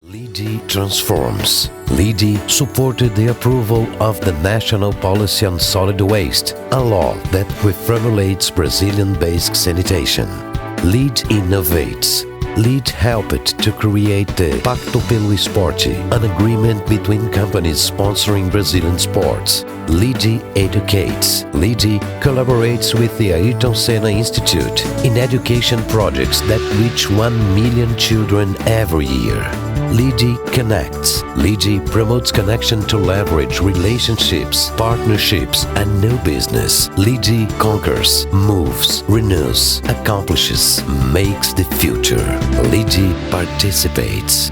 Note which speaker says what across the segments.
Speaker 1: LIDE transforms. LIDE supported the approval of the National Policy on Solid Waste, a law that reformulates Brazilian basic sanitation. LIDE innovates. LIDE helped to create the Pacto pelo Esporte, an agreement between companies sponsoring Brazilian sports. LIDE educates. LIDE collaborates with the Ayrton Senna Institute in education projects that reach 1 million children every year. LIDE connects. LIDE promotes connection to leverage relationships, partnerships, and new business. LIDE conquers, moves, renews, accomplishes, makes the future. LIDE participates.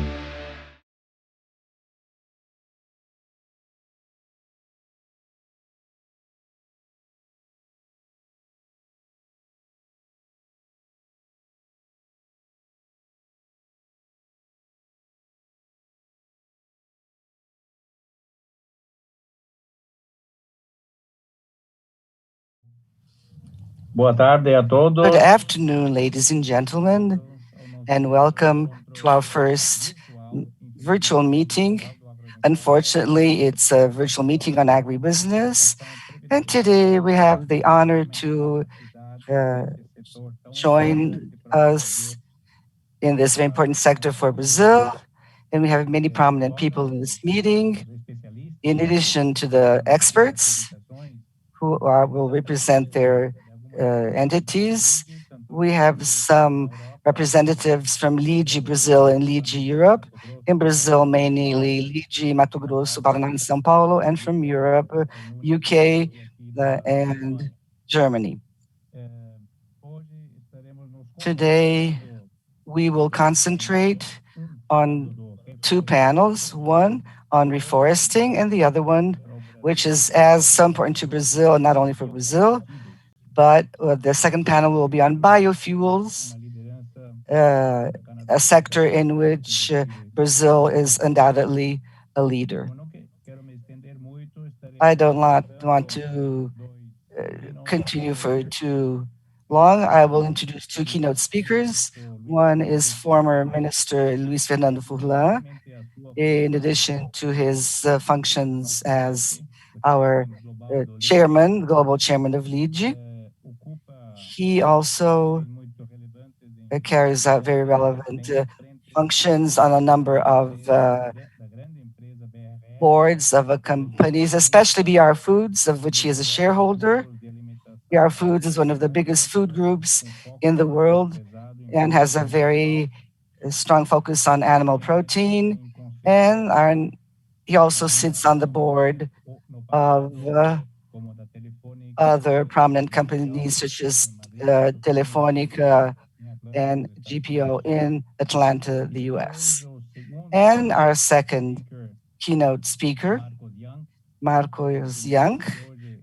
Speaker 2: Boa tarde a todos.
Speaker 3: Good afternoon, ladies and gentlemen, and welcome to our first virtual meeting. Unfortunately, it's a virtual meeting on agribusiness, and today we have the honor to join us in this very important sector for Brazil, and we have many prominent people in this meeting. In addition to the experts who will represent their entities, we have some representatives from LIDE Brazil and LIDE Europe. In Brazil, mainly LIDE Mato Grosso, Paraná, and São Paulo, and from Europe, UK, and Germany. Today, we will concentrate on two panels, one on reforesting and the other one, which is as so important to Brazil, not only for Brazil, but the second panel will be on biofuels, a sector in which Brazil is undoubtedly a leader. I don't want to continue for too long. I will introduce two keynote speakers. One is former Minister Luiz Fernando Furlan, in addition to his functions as our global chairman of LIDE. He also carries out very relevant functions on a number of boards of companies, especially BR Foods, of which he is a shareholder. BR Foods is one of the biggest food groups in the world and has a very strong focus on animal protein. And he also sits on the board of other prominent companies such as Telefónica and GPO in Atlanta, the US. And our second keynote speaker, Marcos Jank.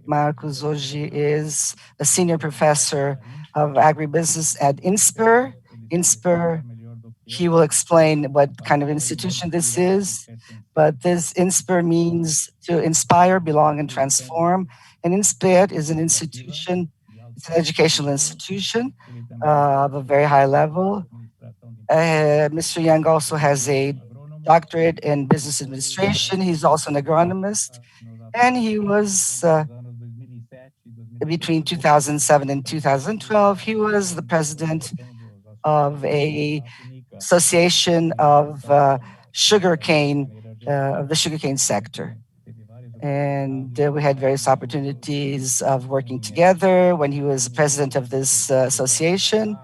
Speaker 3: Marcos hoje is a senior professor of agribusiness at Insper. Insper, he will explain what kind of institution this is, but this Insper means to inspire, belong, and transform. And Insper is an institution, it's an educational institution of a very high level. Mr. Young also has a doctorate in business administration. He's also an agronomist, and he was between 2007 and 2012, he was the president of a association of sugarcane, of the sugarcane sector. And we had various opportunities of working together. When he was president of this association,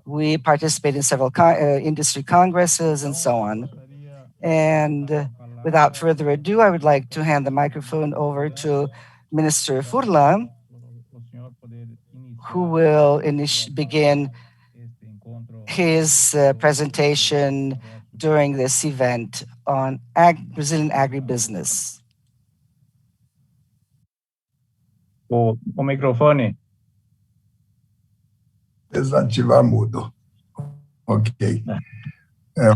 Speaker 3: we participated in several industry congresses and so on. And without further ado, I would like to hand the microphone over to Minister Furlan, who will begin his presentation during this event on Brazilian agribusiness.
Speaker 2: O microfone.
Speaker 4: Desativar mudo. Ok.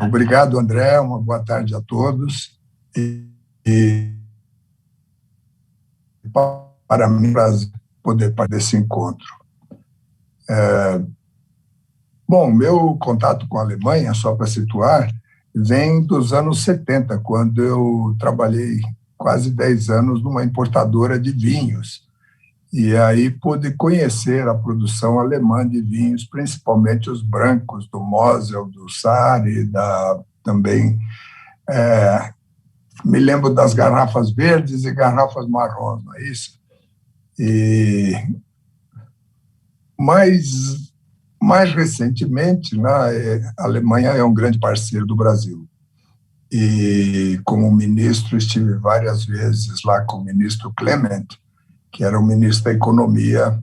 Speaker 4: Obrigado, André. Uma boa tarde a todos. Para mim, é um prazer poder participar desse encontro. Bom, meu contato com a Alemanha, só para situar, vem dos anos 70, quando eu trabalhei quase 10 anos numa importadora de vinhos. E aí pude conhecer a produção alemã de vinhos, principalmente os brancos, do Mosel, do Sari, também me lembro das garrafas verdes e garrafas marrons, não é isso? E mais recentemente, né, a Alemanha é um grande parceiro do Brasil. E como ministro, estive várias vezes lá com o ministro Clement, que era o ministro da Economia,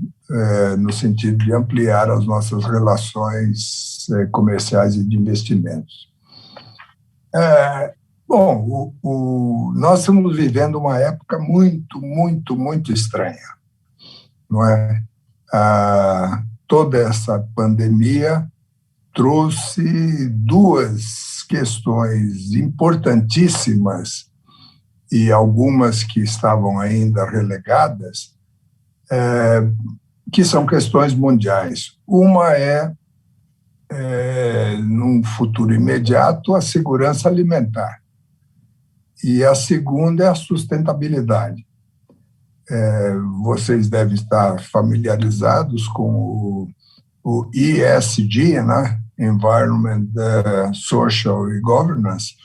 Speaker 4: no sentido de ampliar as nossas relações comerciais e de investimentos. Bom, nós estamos vivendo uma época muito, muito, muito estranha, não é? Toda essa pandemia trouxe duas questões importantíssimas e algumas que estavam ainda relegadas, que são questões mundiais. Uma num futuro imediato, a segurança alimentar. E a segunda é a sustentabilidade. Vocês devem estar familiarizados com o ESG, né? Environment, Social e Governance,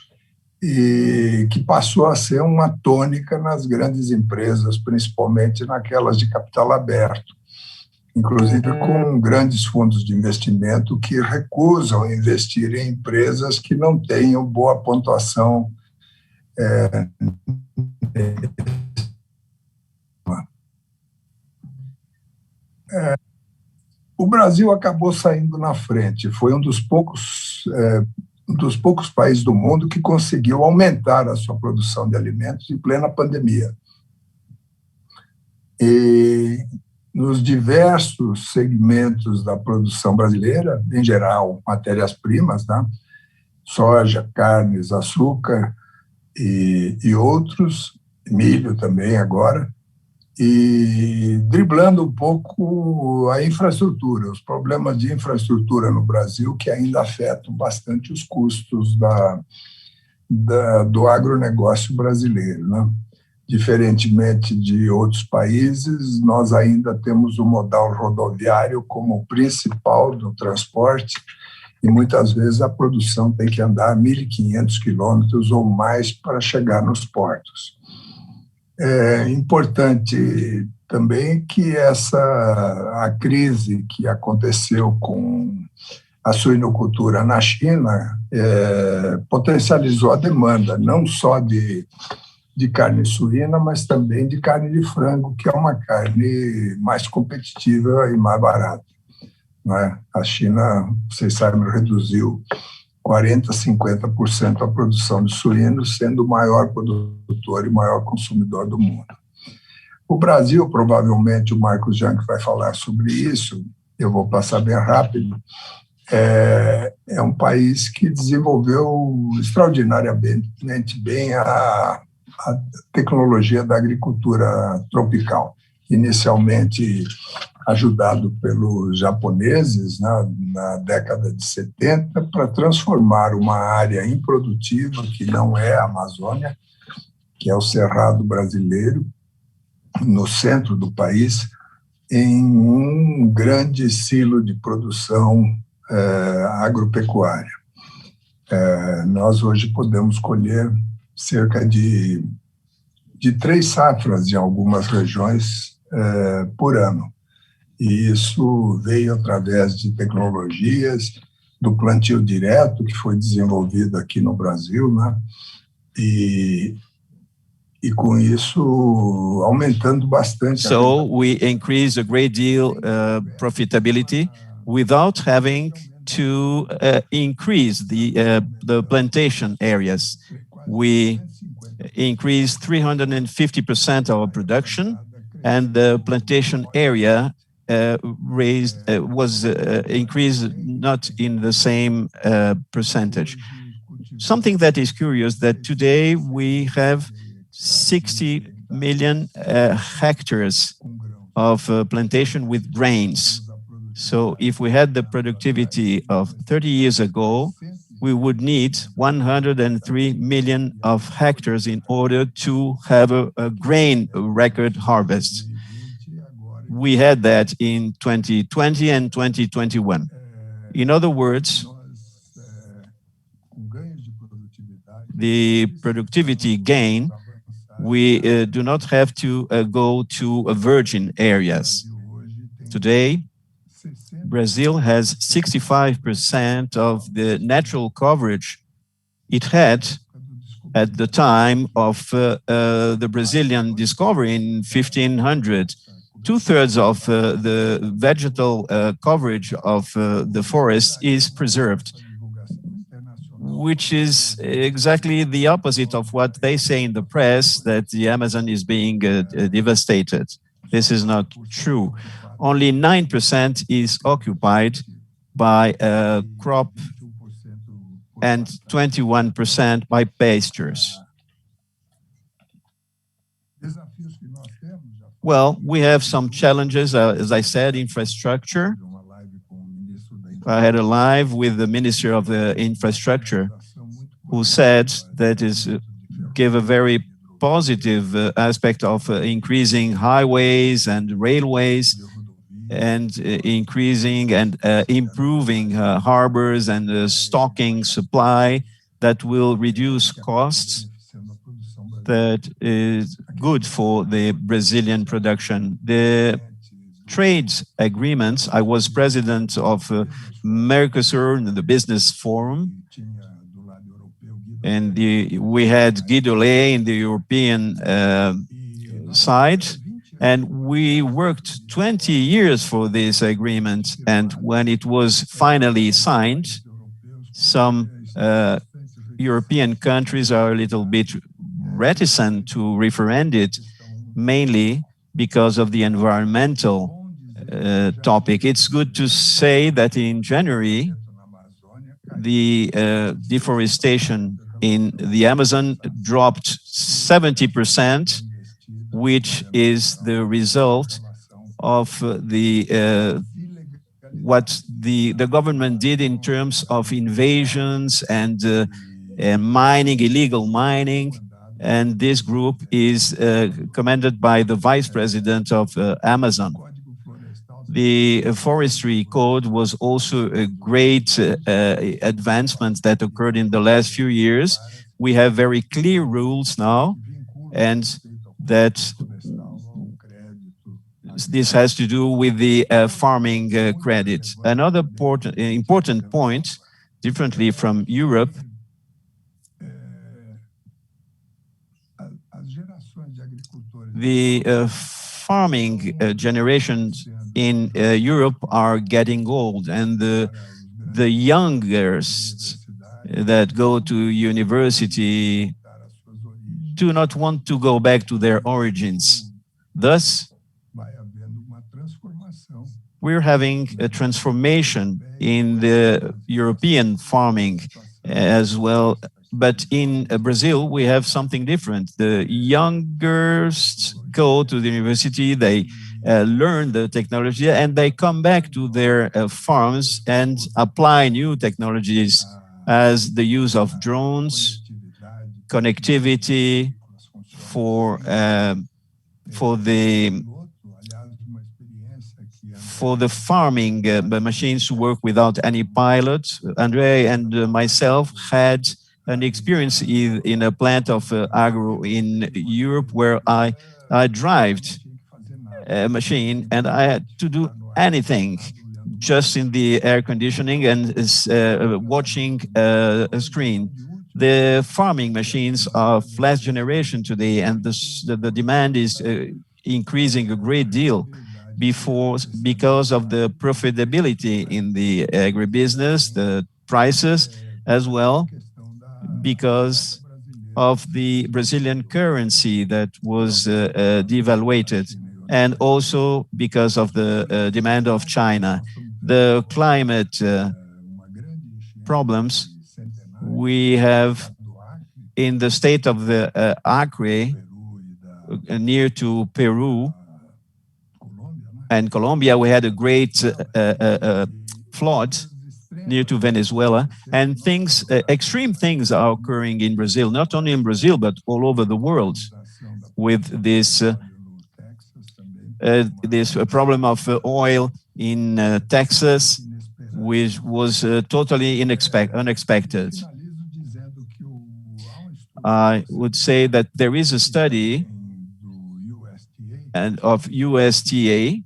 Speaker 4: e que passou a ser uma tônica nas grandes empresas, principalmente naquelas de capital aberto, inclusive com grandes fundos de investimento que recusam investir em empresas que não tenham boa pontuação o Brasil acabou saindo na frente. Foi um dos poucos países do mundo que conseguiu aumentar a sua produção de alimentos em plena pandemia. E nos diversos segmentos da produção brasileira, em geral, matérias-primas, né? Soja, carnes, açúcar e outros, milho também agora, e driblando um pouco a infraestrutura, os problemas de infraestrutura no Brasil que ainda afetam bastante os custos do agronegócio brasileiro, né? Diferentemente de outros países, nós ainda temos o modal rodoviário como principal do transporte e muitas vezes a produção tem que andar 1.500 quilômetros ou mais para chegar nos portos. É importante também que a crise que aconteceu com a suinocultura na China potencializou a demanda, não só de carne suína, mas também de carne de frango, que é uma carne mais competitiva e mais barata. Não é? A China, vocês sabem, reduziu 40%, 50% a produção de suínos, sendo o maior produtor e maior consumidor do mundo. O Brasil, provavelmente, o Marcos Jank vai falar sobre isso, eu vou passar bem rápido, é um país que desenvolveu extraordinariamente bem a tecnologia da agricultura tropical, inicialmente ajudado pelos japoneses na década de 70 para transformar uma área improdutiva, que não é a Amazônia, que é o Cerrado brasileiro, no centro do país, em um grande silo de produção agropecuária. Nós hoje podemos colher cerca de 3 safras em algumas regiões por ano. E isso veio através de tecnologias, do plantio direto, que foi desenvolvido aqui no Brasil, né? E com isso aumentando bastante.
Speaker 5: So we increase a great deal profitability without having to increase the plantation areas. We increased 350% our production, and the plantation area was increased not in the same percentage. Something that is curious, that today we have 60 million hectares of plantation with grains. So if we had the productivity of 30 years ago, we would need 103 million of hectares in order to have a grain record harvest. We had that in 2020 and 2021. In other words, the productivity gain, we do not have to go to virgin areas. Today, Brazil has 65% of the natural coverage it had at the time of the Brazilian discovery in 1500. Two-thirds of the vegetal coverage of the forest is preserved, which is exactly the opposite of what they say in the press, that the Amazon is being devastated. This is not true. Only 9% is occupied by crop and 21% by pastures. Well, we have some challenges, as I said, infrastructure. I had a live with the Minister of the Infrastructure, who said that is gave a very positive aspect of increasing highways and railways, and increasing and improving harbors and stocking supply that will reduce costs. That is good for the Brazilian production. The trade agreements, I was president of Mercosur, the business forum, and we had Guido Ley in the European side, and we worked 20 years for this agreement. And when it was finally signed, some European countries are a little bit reticent to referend it, mainly because of the environmental topic. It's good to say that in January, the deforestation in the Amazon dropped 70%, which is the result of what the government did in terms of invasions and mining, illegal mining. And this group is commanded by the vice president of Amazon. The forestry code was also a great advancement that occurred in the last few years. We have very clear rules now, and that this has to do with the farming credit. Another important point, differently from Europe, the farming generations in Europe are getting old, and the youngest that go to university do not want to go back to their origins. Thus, we're having a transformation in the European farming as well. But in Brazil, we have something different. The youngest go to the university, they learn the technology, and they come back to their farms and apply new technologies as the use of drones, connectivity for the farming machines to work without any pilot. André and myself had an experience in a plant of Agro in Europe, where I drove a machine and I had to do anything just in the air conditioning and watching a screen. The farming machines are of last generation today, and the demand is increasing a great deal because of the profitability in the agribusiness, the prices as well, because of the Brazilian currency that was devaluated, and also because of the demand of China. The climate problems we have in the state of the Acre, near to Peru and Colombia, we had a great flood, near to Venezuela. And things, extreme things are occurring in Brazil, not only in Brazil, but all over the world, with this problem of oil in Texas, which was totally unexpected. I would say that there is a study of USDA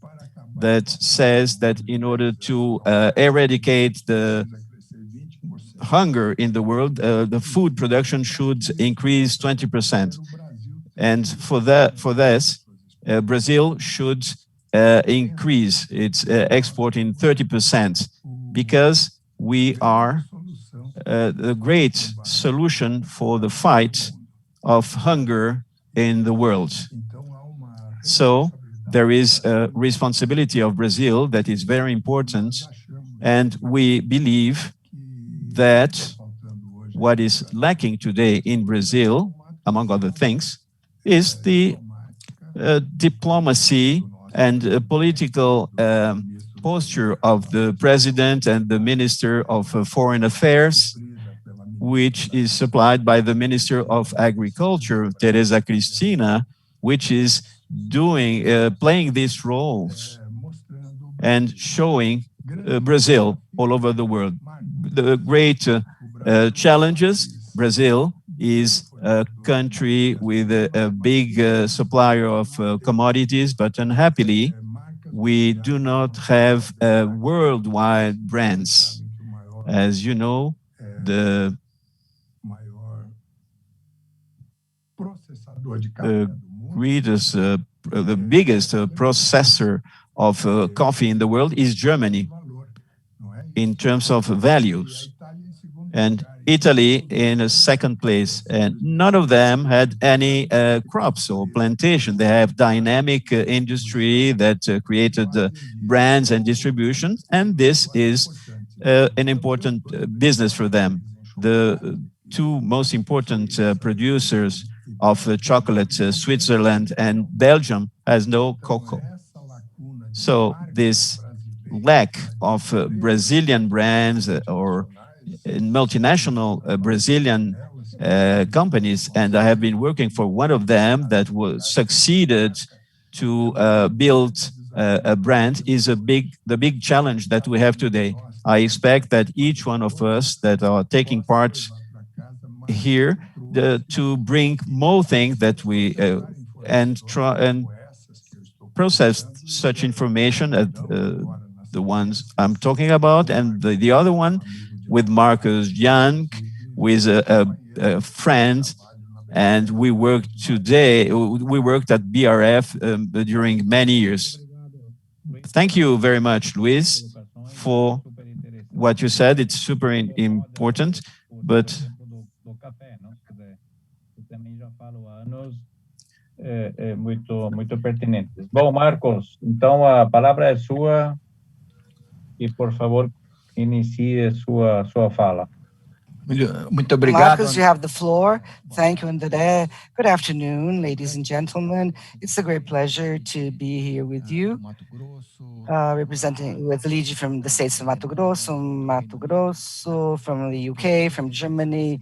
Speaker 5: that says that in order to eradicate the hunger in the world, the food production should increase 20%. And for this, Brazil should increase its export in 30%, because we are the great solution for the fight of hunger in the world. So there is a responsibility of Brazil that is very important, and we believe that what is lacking today in Brazil, among other things, is the diplomacy and political posture of the president and the Minister of Foreign Affairs, which is supplied by the Minister of Agriculture, Teresa Cristina, which is playing these roles and showing Brazil all over the world. The great challenges. Brazil is a country with a big supplier of commodities, but unhappily, we do not have worldwide brands. As you know, the biggest processor of coffee in the world is Germany in terms of values, and Italy in a second place, and none of them had any crops or plantation. They have dynamic industry that created brands and distribution, and this is an important business for them. The two most important producers of chocolate, Switzerland and Belgium, has no cocoa. So this lack of Brazilian brands or multinational Brazilian companies, and I have been working for one of them that was succeeded to build a brand, is the big challenge that we have today. I expect that each one of us that are taking part here to bring more things that we and try and process such information as the ones I'm talking about, and the other one with Marcus Jank, with a friend, and we worked at BRF during many years. Thank you very much, Luiz, for what you said. It's super important, but
Speaker 2: muito pertinentes. Bom, Marcos, então a palavra é sua e, por favor, inicie sua fala.
Speaker 6: Muito obrigado.
Speaker 3: Marcos, you have the floor. Thank you, André. Good afternoon, ladies and gentlemen. It's a great pleasure to be here with you, representing with LIDE from the states of Mato Grosso, from the UK, from Germany.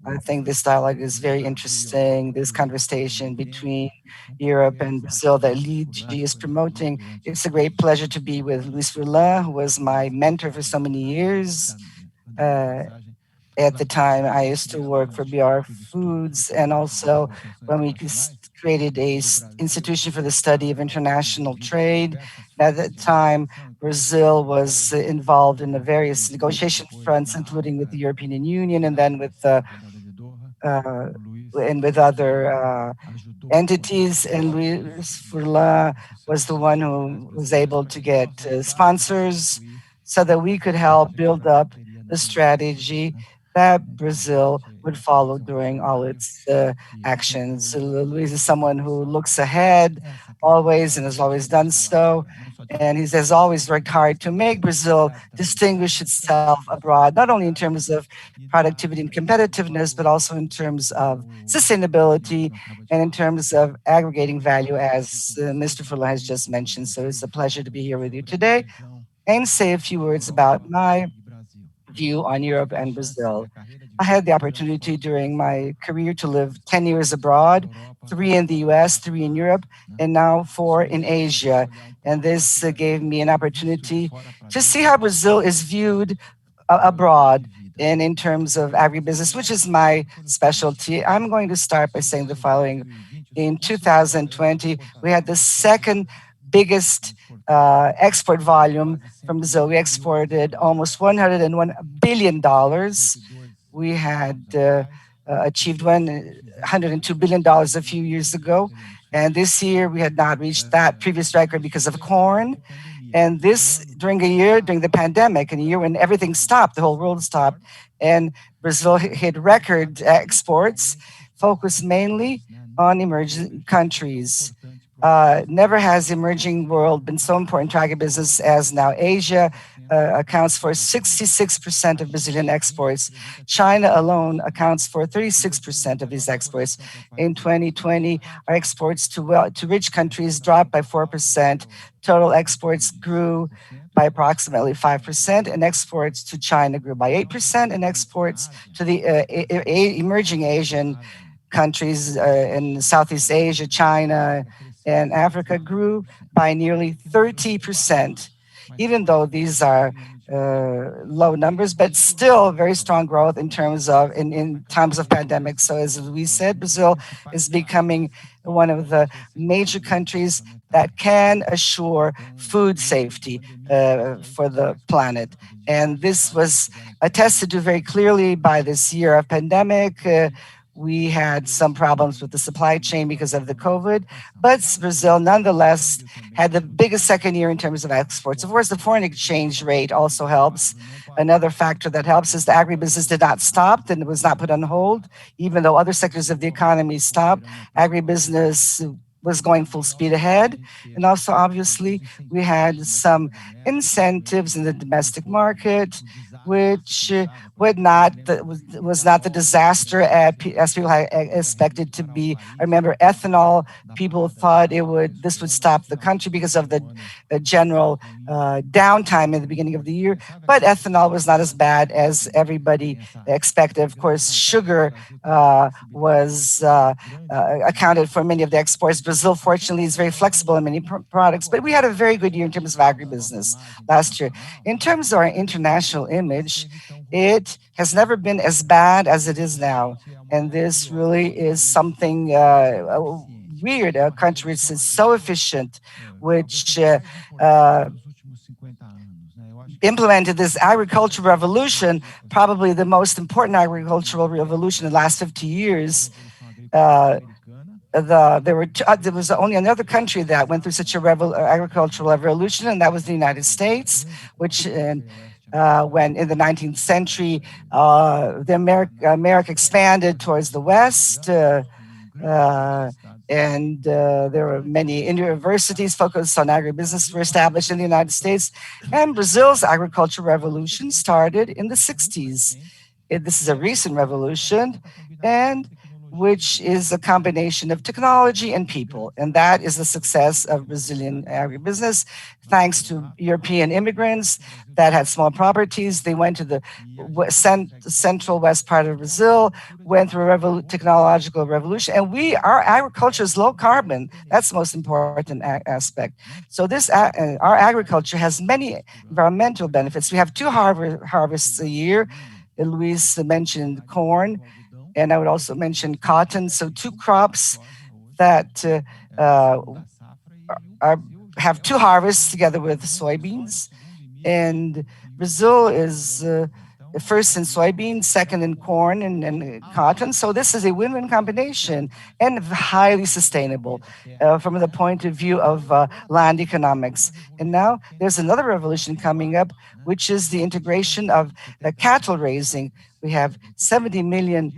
Speaker 3: I think this dialogue is very interesting, this conversation between Europe and Brazil that LIDE is promoting. It's a great pleasure to be with Luiz Furlan, who was my mentor for so many years. At the time, I used to work for BR Foods, and also when we created an institution for the study of international trade. At that time, Brazil was involved in the various negotiation fronts, including with the European Union, and then with other entities. And Luiz Furlan was the one who was able to get sponsors so that we could help build up the strategy that Brazil would follow during all its actions. Luiz is someone who looks ahead always and has always done so. And he has always worked hard to make Brazil distinguish itself abroad, not only in terms of productivity and competitiveness, but also in terms of sustainability and in terms of aggregating value, as Mr. Furlan has just mentioned. So it's a pleasure to be here with you today and say a few words about my view on Europe and Brazil. I had the opportunity during my career to live 10 years abroad, 3 in the US, 3 in Europe, and now 4 in Asia. And this gave me an opportunity to see how Brazil is viewed abroad and in terms of agribusiness, which is my specialty. I'm going to start by saying the following. In 2020, we had the second biggest export volume from Brazil. We exported almost $101 billion. We had achieved $102 billion a few years ago. And this year we had not reached that previous record because of corn. And this during the pandemic, and a year when everything stopped, the whole world stopped. And Brazil hit record exports, focused mainly on emerging countries. Never has the emerging world been so important to agribusiness as now. Asia accounts for 66% of Brazilian exports. China alone accounts for 36% of these exports. In 2020, our exports to rich countries dropped by 4%. Total exports grew by approximately 5%, and exports to China grew by 8%, and exports to the emerging Asian countries in Southeast Asia, China, and Africa grew by nearly 30%, even though these are low numbers, but still very strong growth in terms of in times of pandemic. So as Luiz said, Brazil is becoming one of the major countries that can assure food safety for the planet. And this was attested to very clearly by this year of pandemic. We had some problems with the supply chain because of the COVID, but Brazil nonetheless had the biggest second year in terms of exports. Of course, the foreign exchange rate also helps. Another factor that helps is the agribusiness did not stop and it was not put on hold, even though other sectors of the economy stopped. Agribusiness was going full speed ahead. And also, obviously, we had some incentives in the domestic market, which was not the disaster as people had expected to be. I remember ethanol, people thought this would stop the country because of the general downtime in the beginning of the year, but ethanol was not as bad as everybody expected. Of course, sugar was accounted for many of the exports. Brazil, fortunately, is very flexible in many products, but we had a very good year in terms of agribusiness last year. In terms of our international image, it has never been as bad as it is now. And this really is something weird. A country which is so efficient, which implemented this agricultural revolution, probably the most important agricultural revolution in the last 50 years. There was only another country that went through such a agricultural revolution, and that was the United States, which when in the 19th century, America expanded towards the West, and there were many universities focused on agribusiness were established in the United States, and Brazil's agricultural revolution started in the 60s. This is a recent revolution, and which is a combination of technology and people. And that is the success of Brazilian agribusiness. Thanks to European immigrants that had small properties, they went to the central west part of Brazil, went through a technological revolution, and our agriculture is low carbon. That's the most important aspect. So our agriculture has many environmental benefits. We have 2 harvests a year. Luiz mentioned corn, and I would also mention cotton. So 2 crops that have 2 harvests together with soybeans. And Brazil is first in soybeans, second in corn and cotton. So this is a win-win combination and highly sustainable from the point of view of land economics. And now there's another revolution coming up, which is the integration of cattle raising. We have 70 million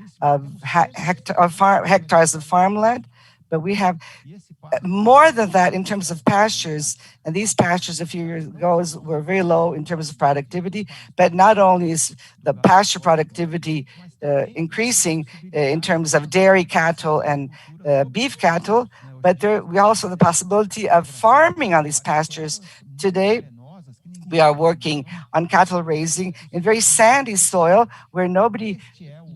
Speaker 3: hectares of farmland, but we have more than that in terms of pastures. And these pastures a few years ago were very low in terms of productivity. But not only is the pasture productivity increasing in terms of dairy cattle and beef cattle, but we also have the possibility of farming on these pastures. Today, We are working on cattle raising in very sandy soil where nobody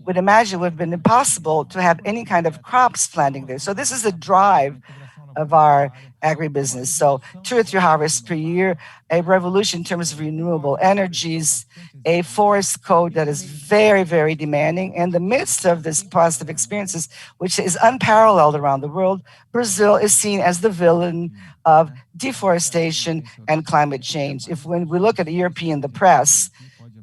Speaker 3: would imagine would have been impossible to have any kind of crops planting there. So this is the drive of our agribusiness. So 2 or 3 harvests per year, a revolution in terms of renewable energies, a forest code that is very, very demanding. In the midst of this positive experiences, which is unparalleled around the world, Brazil is seen as the villain of deforestation and climate change. When we look at the European, the press,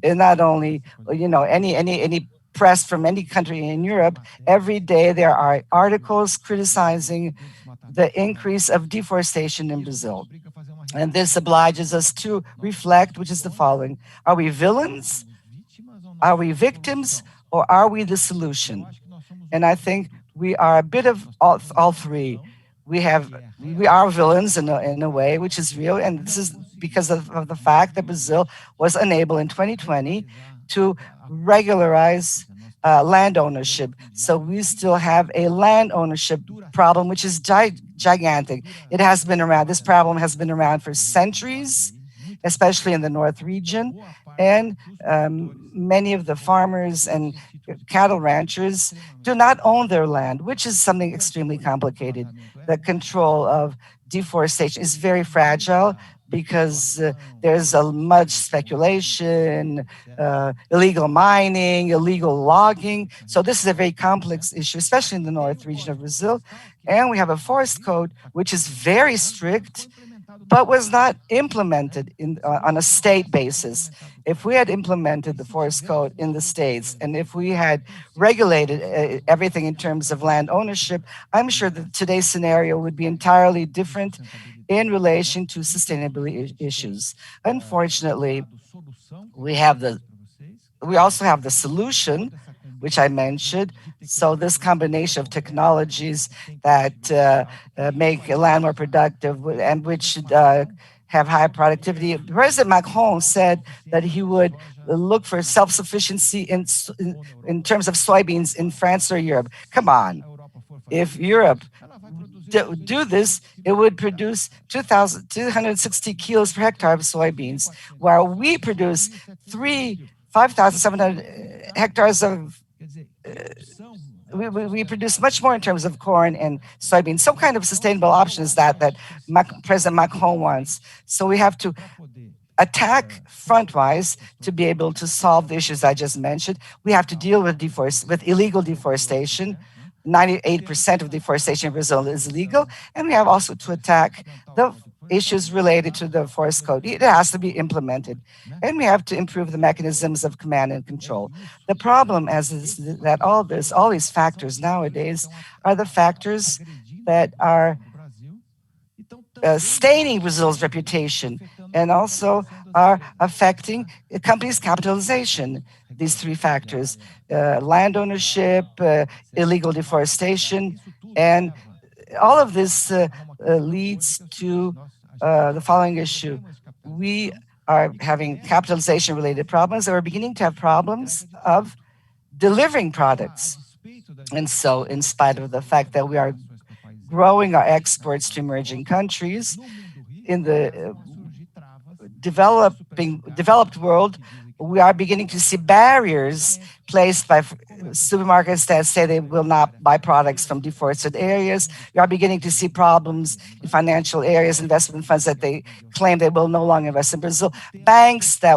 Speaker 3: and not only, any press from any country in Europe, every day there are articles criticizing the increase of deforestation in Brazil. And this obliges us to reflect, which is the following. Are we villains? Are we victims? Or are we the solution? And I think we are a bit of all three. We are villains in a way, which is real. And this is because of the fact that Brazil was unable in 2020 to regularize land ownership. So we still have a land ownership problem, which is gigantic. It has been around, this problem has been around for centuries, especially in the North region. And many of the farmers and cattle ranchers do not own their land, which is something extremely complicated. The control of deforestation is very fragile because there's much speculation, illegal mining, illegal logging. So this is a very complex issue, especially in the North region of Brazil. And we have a forest code, which is very strict, but was not implemented on a state basis. If we had implemented the forest code in the states, and if we had regulated everything in terms of land ownership, I'm sure that today's scenario would be entirely different in relation to sustainability issues. Unfortunately, we also have the solution, which I mentioned. So this combination of technologies that make land more productive and which should have high productivity. President Macron said that he would look for self-sufficiency in terms of soybeans in France or Europe. Come on. If Europe do this, it would produce 260 kilos per hectare of soybeans, while we produce 5,700 hectares of we produce much more in terms of corn and soybeans. Some kind of sustainable option is that President Macron wants. So we have to attack front-wise to be able to solve the issues I just mentioned. We have to deal with illegal deforestation. 98% of deforestation in Brazil is illegal, and we have also to attack the issues related to the forest code. It has to be implemented, and we have to improve the mechanisms of command and control. The problem is that all these factors nowadays are the factors that are staining Brazil's reputation and also are affecting a company's capitalization. These 3 factors, land ownership, illegal deforestation, and all of this leads to the following issue. We are having capitalization-related problems, and we're beginning to have problems of delivering products. And so, in spite of the fact that we are growing our exports to emerging countries, in the developed world, we are beginning to see barriers placed by supermarkets that say they will not buy products from deforested areas. We are beginning to see problems in financial areas, investment funds that they claim they will no longer invest in Brazil, banks that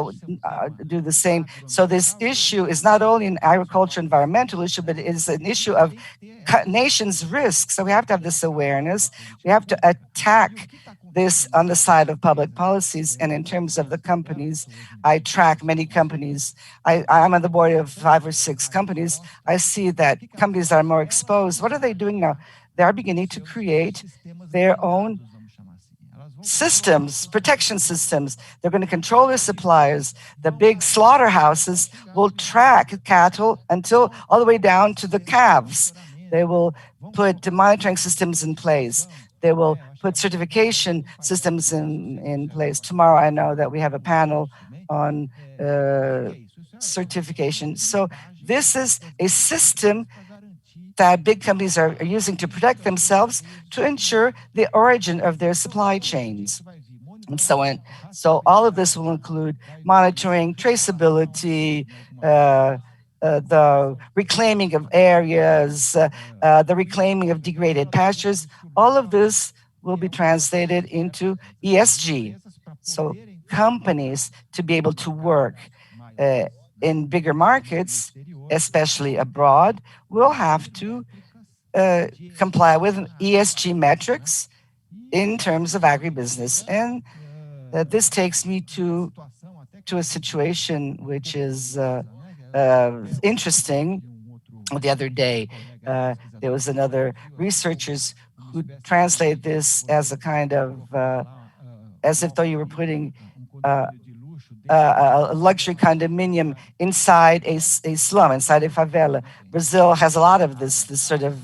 Speaker 3: do the same. So this issue is not only an agriculture environmental issue, but it is an issue of nations' risk. So we have to have this awareness. We have to attack this on the side of public policies. And in terms of the companies, I track many companies. I'm on the board of 5 or 6 companies. I see that companies that are more exposed, what are they doing now? They are beginning to create their own systems, protection systems. They're going to control their suppliers. The big slaughterhouses will track cattle until all the way down to the calves. They will put monitoring systems in place. They will put certification systems in place. Tomorrow, I know that we have a panel on certification. So this is a system that big companies are using to protect themselves to ensure the origin of their supply chains. and so on. So all of this will include monitoring, traceability, the reclaiming of areas, the reclaiming of degraded pastures. All of this will be translated into ESG. So companies to be able to work in bigger markets, especially abroad, will have to comply with ESG metrics in terms of agribusiness. And this takes me to a situation which is interesting. The other day, there was another researchers who translate this as a kind of, as if though you were putting a luxury condominium inside a slum, inside a favela. Brazil has a lot of this sort of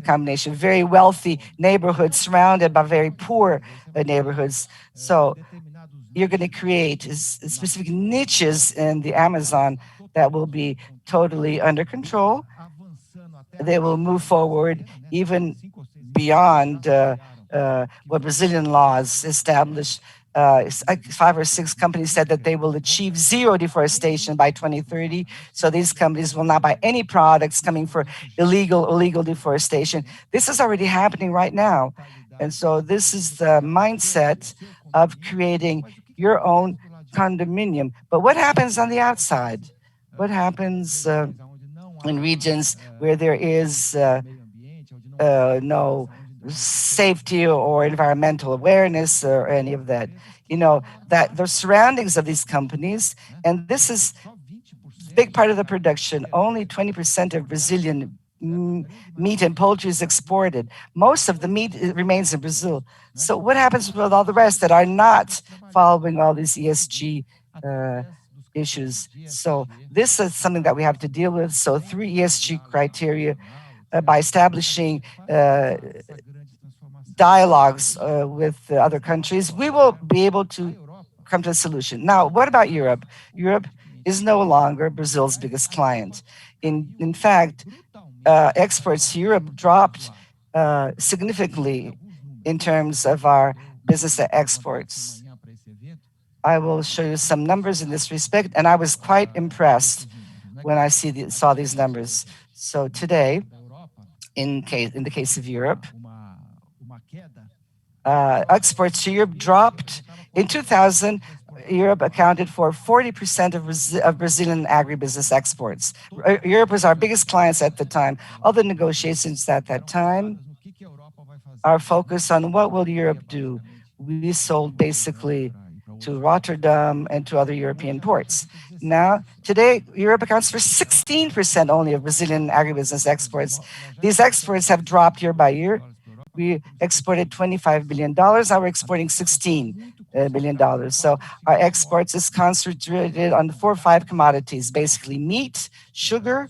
Speaker 3: combination, very wealthy neighborhoods surrounded by very poor neighborhoods. So you're going to create specific niches in the Amazon that will be totally under control. They will move forward even beyond what Brazilian laws establish. 5 or 6 companies said that they will achieve zero deforestation by 2030. So these companies will not buy any products coming for illegal deforestation. This is already happening right now. And so this is the mindset of creating your own condominium. But what happens on the outside? What happens in regions where there is no safety or environmental awareness or any of that? You know, that the surroundings of these companies, and this is a big part of the production, only 20% of Brazilian meat and poultry is exported. Most of the meat remains in Brazil. So what happens with all the rest that are not following all these ESG issues? So this is something that we have to deal with. So 3 ESG criteria by establishing dialogues with other countries, we will be able to come to a solution. Now, what about Europe? Europe is no longer Brazil's biggest client. In fact, exports to Europe dropped significantly in terms of our business exports. I will show you some numbers in this respect, and I was quite impressed when I saw these numbers. So today, in the case of Europe, exports to Europe dropped. In 2000, Europe accounted for 40% of Brazilian agribusiness exports. Europe was our biggest clients at the time. All the negotiations at that time are focused on what will Europe do. We sold basically to Rotterdam and to other European ports. Now, today, Europe accounts for 16% only of Brazilian agribusiness exports. These exports have dropped year by year. We exported $25 billion. Now we're exporting $16 billion. So our exports is concentrated on 4 or 5 commodities, basically meat, sugar,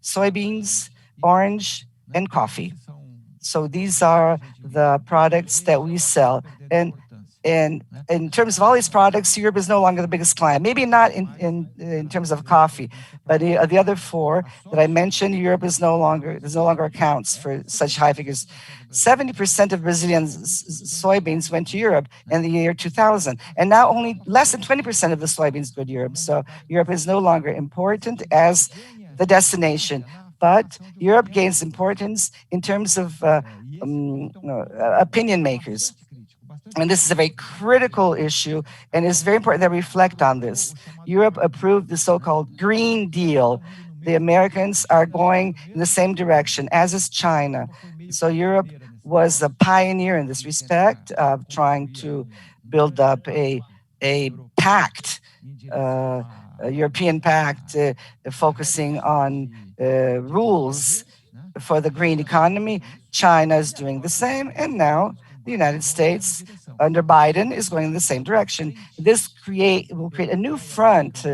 Speaker 3: soybeans, orange, and coffee. So these are the products that we sell. And in terms of all these products, Europe is no longer the biggest client. Maybe not in terms of coffee, but the other 4 that I mentioned, Europe is no longer accounts for such high figures. 70% of Brazilian soybeans went to Europe in the year 2000, and now only less than 20% of the soybeans go to Europe. So Europe is no longer important as the destination, but Europe gains importance in terms of opinion makers. And this is a very critical issue, and it's very important that we reflect on this. Europe approved the so-called Green Deal. The Americans are going in the same direction, as is China. So Europe was a pioneer in this respect of trying to build up a pact, a European pact, focusing on rules for the green economy. China is doing the same, and now the United States, under Biden, is going in the same direction. This will create a new front,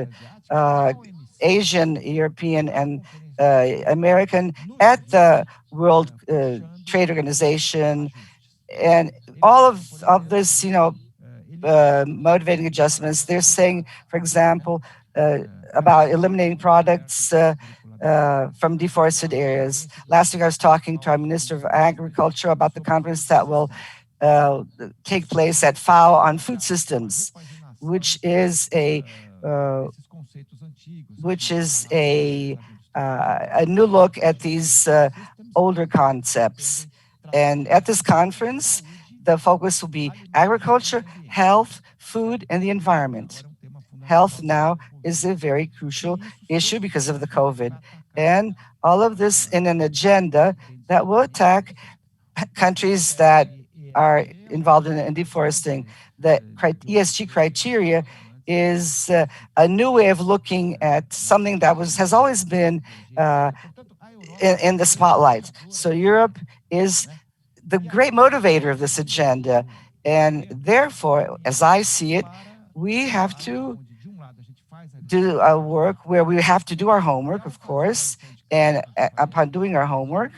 Speaker 3: Asian, European, and American, at the World Trade Organization, and all of this, motivating adjustments. They're saying, for example, about eliminating products from deforested areas. Last week, I was talking to our Minister of Agriculture about the conference that will take place at Frau on food systems, which is a new look at these older concepts. And at this conference, the focus will be agriculture, health, food, and the environment. Health now is a very crucial issue because of the COVID. And all of this in an agenda that will attack countries that are involved in deforesting. The ESG criteria is a new way of looking at something that has always been in the spotlight. So Europe is the great motivator of this agenda. And therefore, as I see it, we have to do a work where we have to do our homework, of course, and upon doing our homework,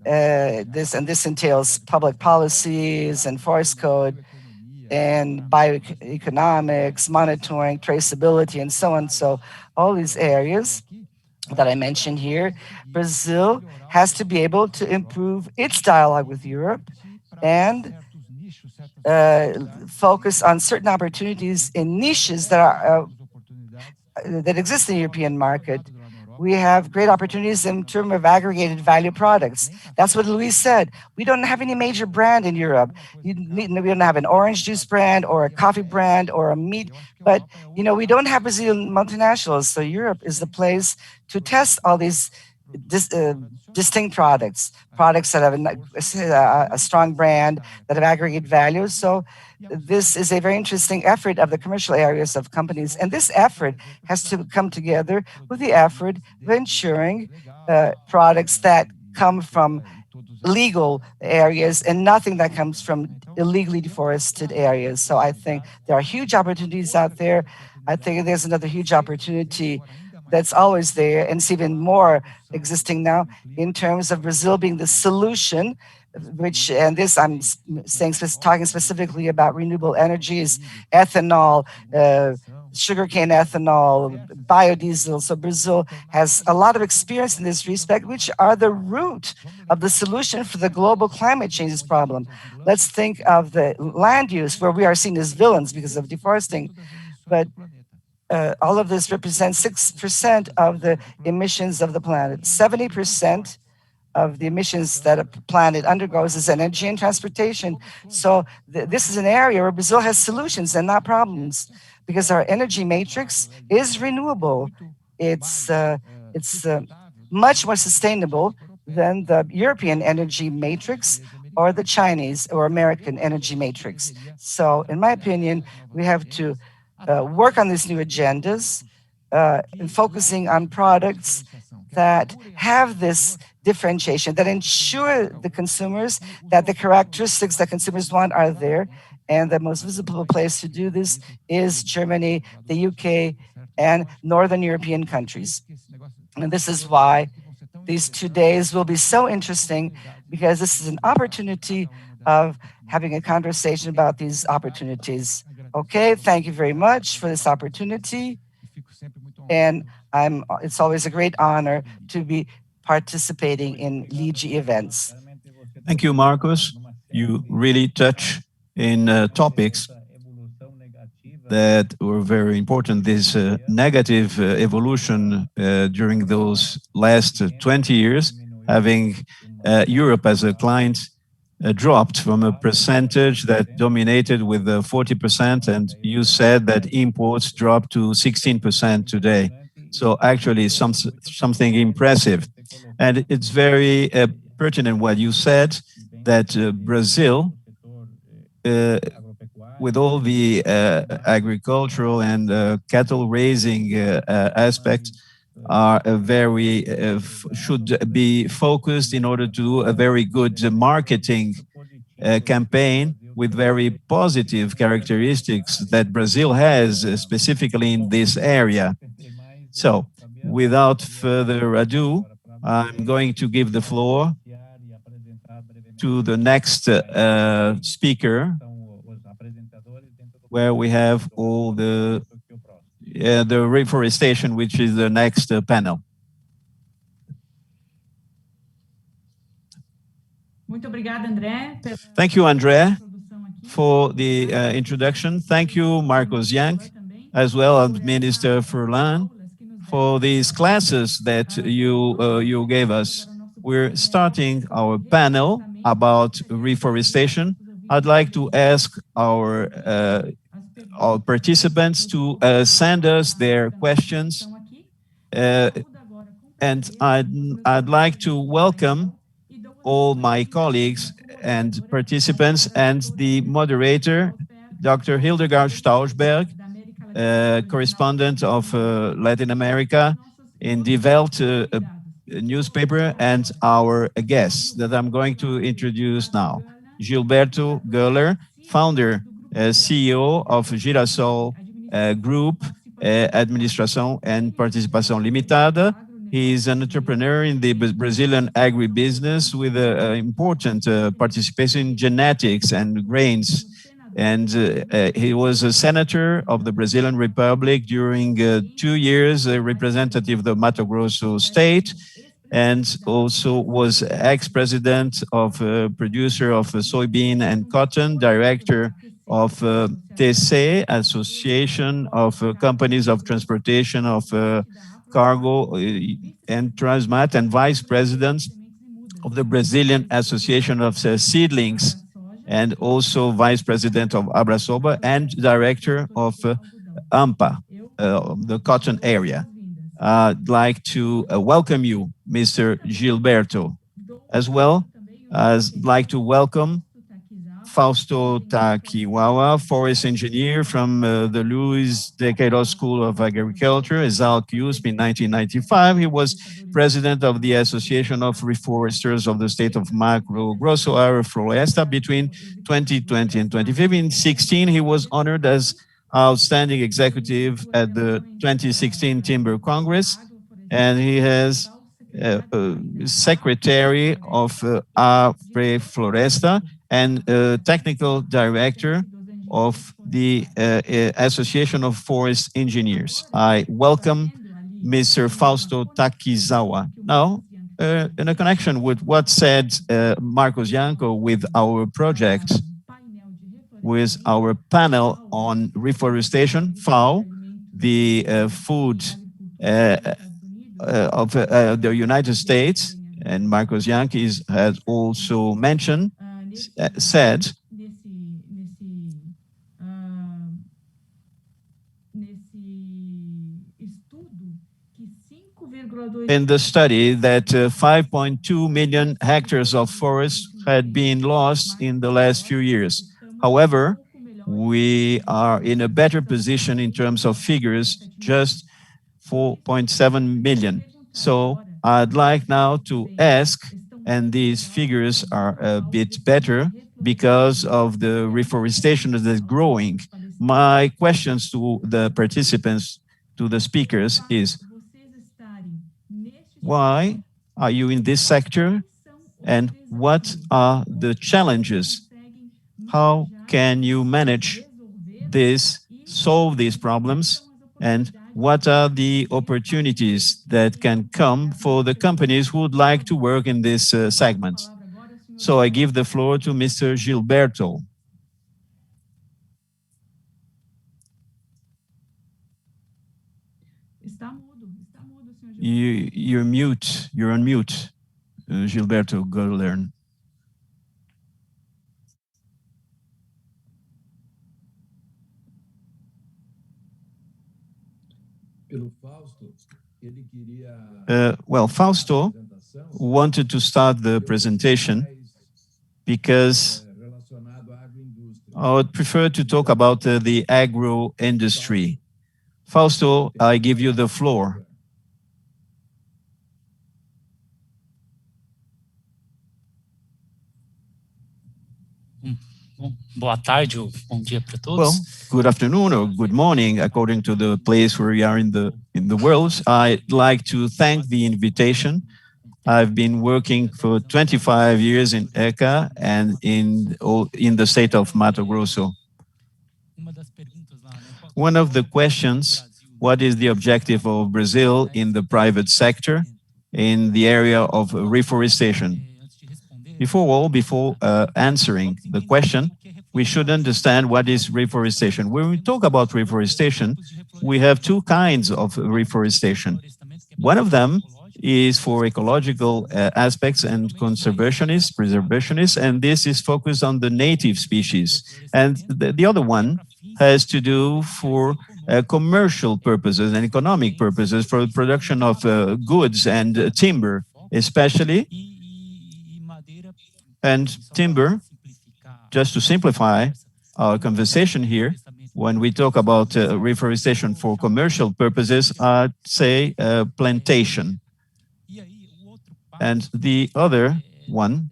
Speaker 3: this entails public policies and forest code and bioeconomics, monitoring, traceability, and so on. So all these areas that I mentioned here, Brazil has to be able to improve its dialogue with Europe and focus on certain opportunities in niches that exist in the European market. We have great opportunities in terms of aggregated value products. That's what Luiz said. We don't have any major brand in Europe. We don't have an orange juice brand or a coffee brand or a meat, but we don't have Brazilian multinationals. So Europe is the place to test all these distinct products that have a strong brand, that have aggregate value. So this is a very interesting effort of the commercial areas of companies. And this effort has to come together with the effort of ensuring products that come from legal areas and nothing that comes from illegally deforested areas. So I think there are huge opportunities out there. I think there's another huge opportunity that's always there, and it's even more existing now in terms of Brazil being the solution, and this I'm saying, talking specifically about renewable energies, ethanol, sugarcane ethanol, biodiesel. So Brazil has a lot of experience in this respect, which are the root of the solution for the global climate change problem. Let's think of the land use, where we are seen as villains because of deforesting, but all of this represents 6% of the emissions of the planet. 70% of the emissions that a planet undergoes is energy and transportation. So this is an area where Brazil has solutions and not problems, because our energy matrix is renewable. It's much more sustainable than the European energy matrix or the Chinese or American energy matrix. So in my opinion, we have to work on these new agendas and focusing on products that have this differentiation, that ensure the consumers that the characteristics that consumers want are there. And the most visible place to do this is Germany, the UK, and Northern European countries. And this is why these 2 days will be so interesting, because this is an opportunity of having a conversation about these opportunities. Okay, thank you very much for this opportunity. And it's always a great honor to be participating in LIDE events.
Speaker 5: Thank you, Marcos. You really touch in topics that were very important. This negative evolution during those last 20 years, having Europe as a client dropped from a percentage that dominated with 40%, and you said that imports dropped to 16% today. So actually something impressive. And it's very pertinent what you said, that Brazil, with all the agricultural and cattle raising aspects, are should be focused in order to do a very good marketing campaign with very positive characteristics that Brazil has specifically in this area. So without further ado, I'm going to give the floor to the next speaker, where we have all the reforestation, which is the next panel. Thank you, André, for the introduction. Thank you, Marcos Jank, as well as Minister Furlan, for these classes that you gave us. We're starting our panel about reforestation. I'd like to ask our participants to send us their questions. And I'd like to welcome all my colleagues and participants and the moderator, Dr. Hildegard Stausberg, correspondent of Latin America in the WELT newspaper, and our guests that I'm going to introduce now. Gilberto Goellner, founder, CEO of Girasol Group, Administração and Participação Limitada. He is an entrepreneur in the Brazilian agribusiness with important participation in genetics and grains. And he was a senator of the Brazilian Republic during 2 years, a representative of the Mato Grosso state, and also was ex-president of producer of soybean and cotton, director of TC, Association of Companies of Transportation of Cargo and Transmat, and vice president of the Brazilian Association of Seedlings, and also vice president of Abrasoba and director of AMPA, the cotton area. I'd like to welcome you, Mr. Gilberto, as well as like to welcome Fausto Takizava, forest engineer from the Luiz de Queiroz School of Agriculture, ESALC USP in 1995. He was president of the Association of Reforesters of the state of Mato Grosso, AREFFLORESTAMT, between 2020 and 2016. He was honored as outstanding executive at the 2016 Timber Congress, and he has secretary of AREFFLORESTAMT and technical director of the Association of Forest Engineers. I welcome Mr. Fausto Takizava. Now, in a connection with what said Marcos Janko with our project, with our panel on reforestation, Frau, the food of the United States, and Marcos Jank has also mentioned, said in the study that 5.2 million hectares of forest had been lost in the last few years. However, we are in a better position in terms of figures, just 4.7 million. So I'd like now to ask, and these figures are a bit better because of the reforestation that is growing. My questions to the participants, to the speakers is, why are you in this sector, and what are the challenges? How can you manage this, solve these problems, and what are the opportunities that can come for the companies who would like to work in this segment? So I give the floor to Mr. Gilberto. You're mute. You're on mute, Gilberto Goellner. Well, Fausto wanted to start the presentation because I would prefer to talk about the agro industry. Fausto, I give you the floor.
Speaker 7: Boa tarde ou bom dia para todos.
Speaker 5: Well, good afternoon or good morning, according to the place where we are in the world. I'd like to thank the invitation. I've been working for 25 years in ECA and in the state of Mato Grosso. One of the questions, what is the objective of Brazil in the private sector in the area of reforestation? Before answering the question, we should understand what is reforestation. When we talk about reforestation, we have two kinds of reforestation. One of them is for ecological aspects and conservationists, preservationists, and this is focused on the native species. And the other one has to do for commercial purposes and economic purposes for the production of goods and timber, especially. And timber, just to simplify our conversation here, when we talk about reforestation for commercial purposes, I'd say plantation. And the other one,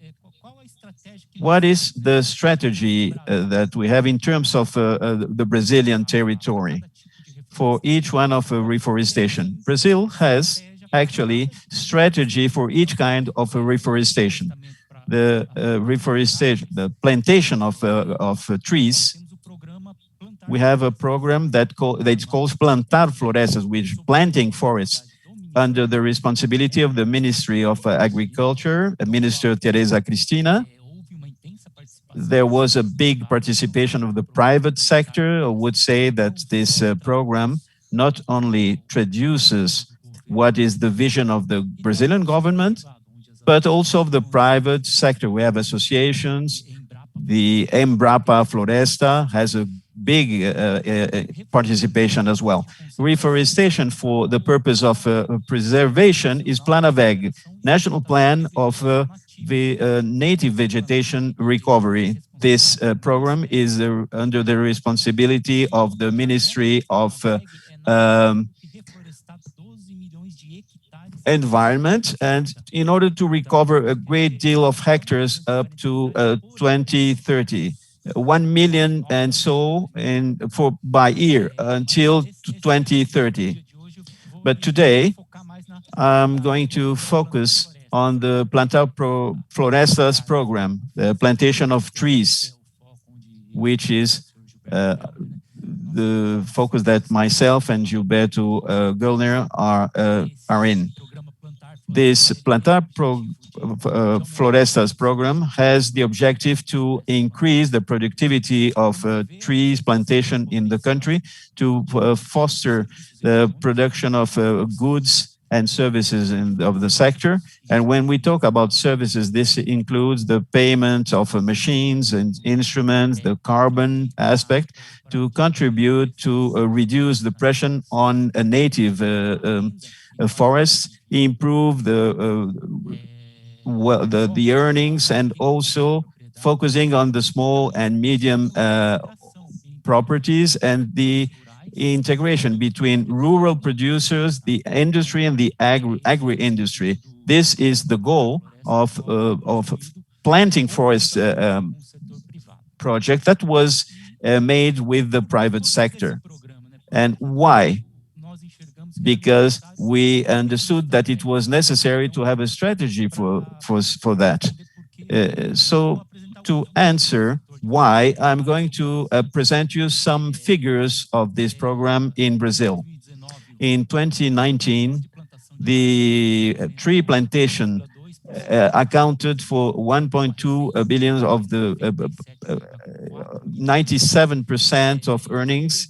Speaker 5: what is the strategy that we have in terms of the Brazilian territory for each one of reforestation? Brazil has actually strategy for each kind of reforestation. The reforestation, the plantation of trees. We have a program that's called Plantar Florestas, which is planting forests, under the responsibility of the Ministry of Agriculture, Minister Teresa Cristina. There was a big participation of the private sector. I would say that this program not only traduces what is the vision of the Brazilian government, but also of the private sector. We have associations. The Embrapa Floresta has a big participation as well. Reforestation for the purpose of preservation is PLANAVEG, National Plan of the Native Vegetation Recovery. This program is under the responsibility of the Ministry of Environment, and in order to recover a great deal of hectares up to 2030. 1 million and so by year until 2030. But today, I'm going to focus on the Plantar Florestas program, the plantation of trees, which is the focus that myself and Gilberto Goellner are in. This Plantar Florestas program has the objective to increase the productivity of trees plantation in the country, to foster the production of goods and services of the sector. And when we talk about services, this includes the payment of machines and instruments, the carbon aspect, to contribute to reduce the pressure on a native forests, improve the earnings, and also focusing on the small and medium properties and the integration between rural producers, the industry, and the agri-industry. This is the goal of planting forest project that was made with the private sector. And why? Because we understood that it was necessary to have a strategy for that. So to answer why, I'm going to present you some figures of this program in Brazil. In 2019, the tree plantation accounted for 1.2 billion of the 97% of earnings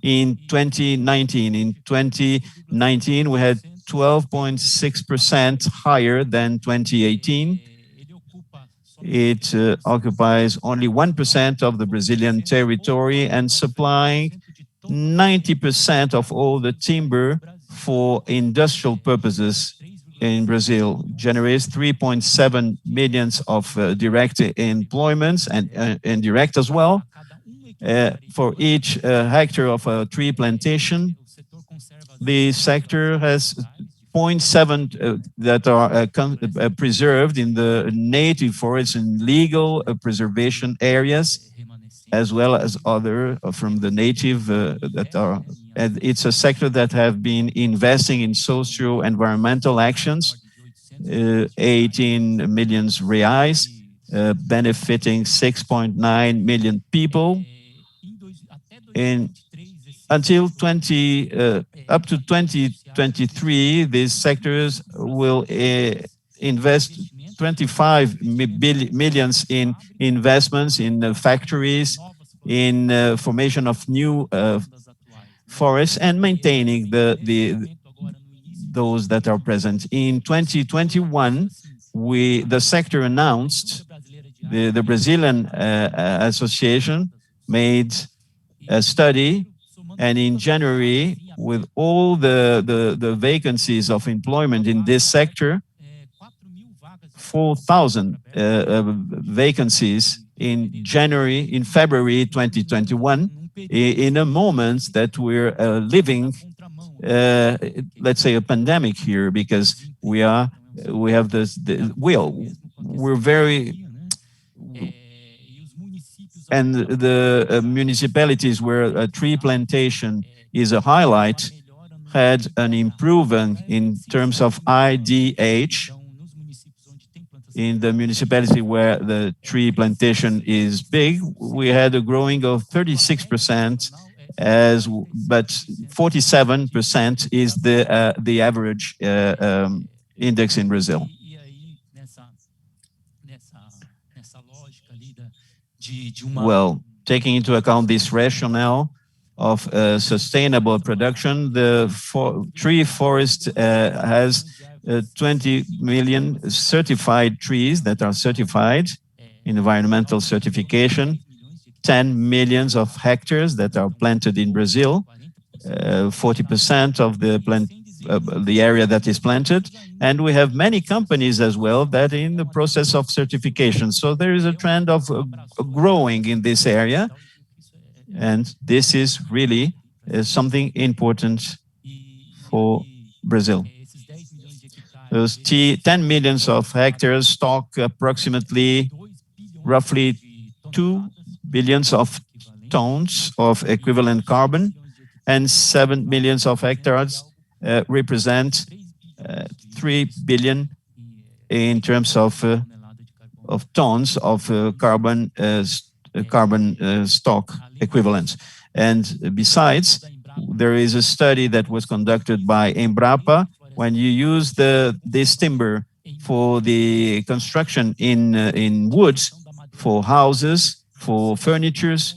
Speaker 5: in 2019. In 2019, we had 12.6% higher than 2018. It occupies only 1% of the Brazilian territory and supplying 90% of all the timber for industrial purposes in Brazil, generates 3.7 million of direct employments and indirect as well. For each hectare of a tree plantation, the sector has 0.7 that are preserved in the native forests and legal preservation areas, as well as other from the native that are. And it's a sector that have been investing in socio-environmental actions, 18 million reais, benefiting 6.9 million people. Until up to 2023, these sectors will invest 25 millions in investments in factories, in formation of new forests, and maintaining those that are present. In 2021, the sector announced, the Brazilian Association made a study, and in January, with all the vacancies of employment in this sector, 4,000 vacancies in February 2021, in a moment that we're living, let's say, a pandemic here, because we're very, and the municipalities where tree plantation is a highlight had an improvement in terms of IDH. In the municipality where the tree plantation is big, we had a growing of 36%, but 47% is the average index in Brazil. Well, taking into account this rationale of sustainable production, the tree forest has 20 million certified trees that are certified, environmental certification, 10 millions of hectares that are planted in Brazil, 40% of the area that is planted, and we have many companies as well that are in the process of certification. So there is a trend of growing in this area, and this is really something important for Brazil. Those 10 millions of hectares stock approximately roughly 2 billions of tons of equivalent carbon, and 7 millions of hectares represent 3 billion in terms of tons of carbon stock equivalents. And besides, there is a study that was conducted by Embrapa. When you use this timber for the construction in woods, for houses, for furnitures,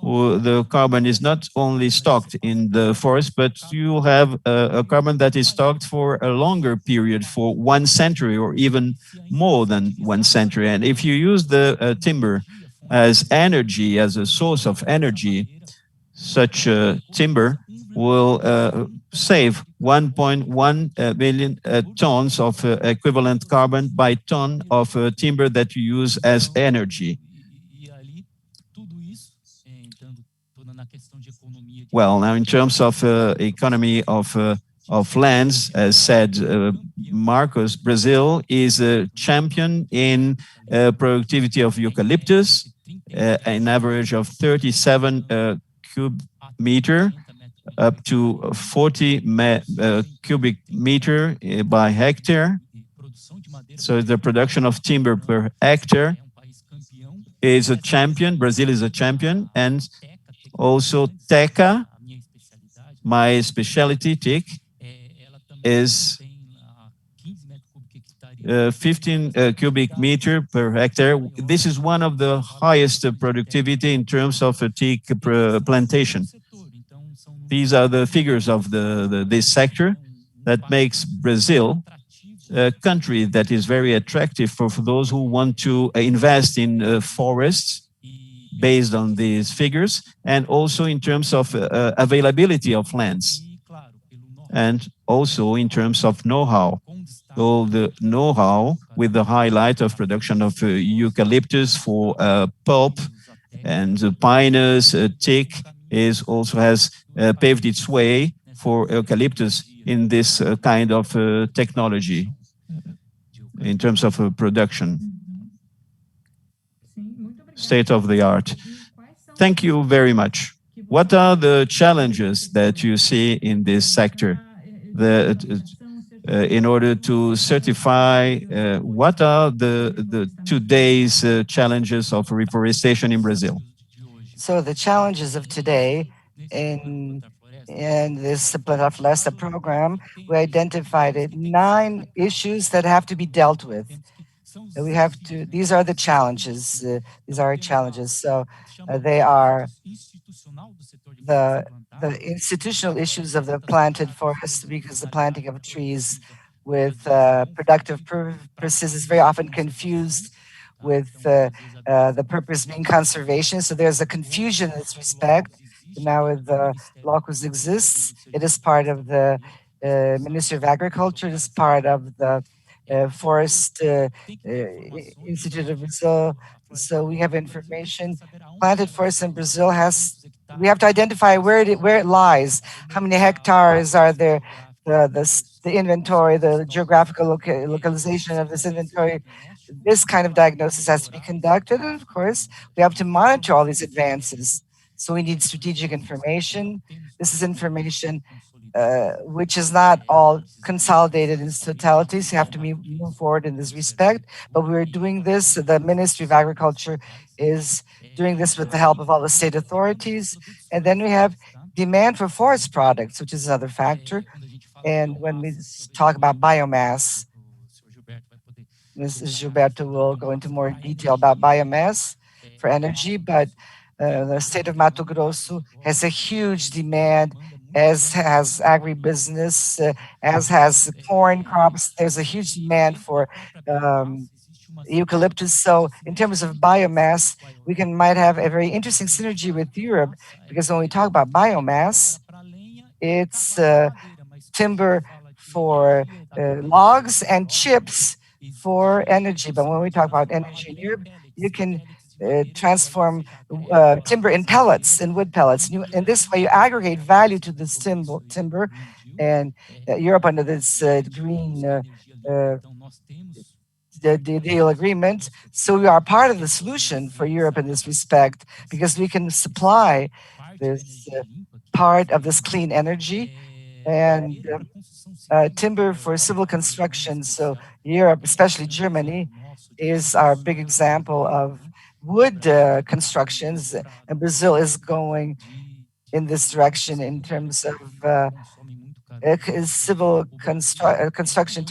Speaker 5: the carbon is not only stocked in the forest, but you have a carbon that is stocked for a longer period, for 1 century or even more than 1 century. And if you use the timber as energy, as a source of energy, such timber will save 1.1 million tons of equivalent carbon by ton of timber that you use as energy. Well, now in terms of economy of lands, as said Marcos, Brazil is a champion in productivity of eucalyptus, an average of 37 cubic meter up to 40 cubic meter by hectare. So the production of timber per hectare is a champion. Brazil is a champion. And also Teca, my specialty, TIC, is 15 cubic meter per hectare. This is one of the highest productivity in terms of TIC plantation. These are the figures of this sector that makes Brazil a country that is very attractive for those who want to invest in forests based on these figures, and also in terms of availability of lands, and also in terms of know-how. All the know-how with the highlight of production of eucalyptus for pulp, and Pinus, TIC also has paved its way for eucalyptus in this kind of technology in terms of production. State of the art. Thank you very much. What are the challenges that you see in this sector? In order to certify, what are the today's challenges of reforestation in Brazil?
Speaker 3: So the challenges of today in this Reforestation program, we identified 9 issues that have to be dealt with. we have to, these are the challenges. These are our challenges. So they are the institutional issues of the planted forest, because the planting of trees with productive purposes is very often confused with the purpose being conservation. So there's a confusion in this respect. Now with the locus exists, it is part of the Ministry of Agriculture, it is part of the Forest Institute of Brazil. So we have information. Planted forest in Brazil has, we have to identify where it lies. How many hectares are there? The inventory, the geographical localization of this inventory. This kind of diagnosis has to be conducted, and of course, we have to monitor all these advances. So we need strategic information. This is information which is not all consolidated in its totality. So you have to move forward in this respect. But we're doing this. The Ministry of Agriculture is doing this with the help of all the state authorities. And then we have demand for forest products, which is another factor. And when we talk about biomass, Mrs. Gilberto will go into more detail about biomass for energy, but the state of Mato Grosso has a huge demand, as has agribusiness, as has corn crops. There's a huge demand for eucalyptus. So in terms of biomass, we might have a very interesting synergy with Europe, because when we talk about biomass, it's timber for logs and chips for energy. But when we talk about energy in Europe, you can transform timber in pellets, in wood pellets. In this way, you aggregate value to this timber, and Europe under this green the deal agreement. So we are part of the solution for Europe in this respect, because we can supply this part of this clean energy and timber for civil construction. So Europe, especially Germany, is our big example of wood constructions, and Brazil is going in this direction in terms of civil construction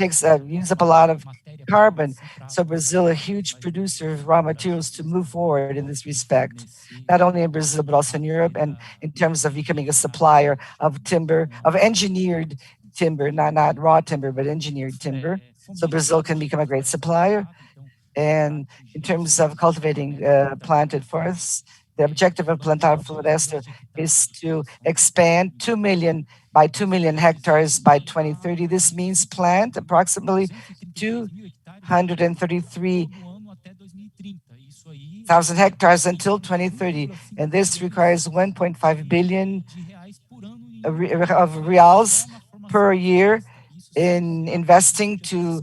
Speaker 3: use up a lot of carbon. So Brazil, a huge producer of raw materials to move forward in this respect, not only in Brazil, but also in Europe, and in terms of becoming a supplier of timber, of engineered timber, not raw timber, but engineered timber. So Brazil can become a great supplier. And in terms of cultivating planted forests, the objective of Plantar Floresta is to expand 2 million hectares by 2030. This means plant approximately 233,000 hectares until 2030. And this requires 1.5 billion of reals per year in investing to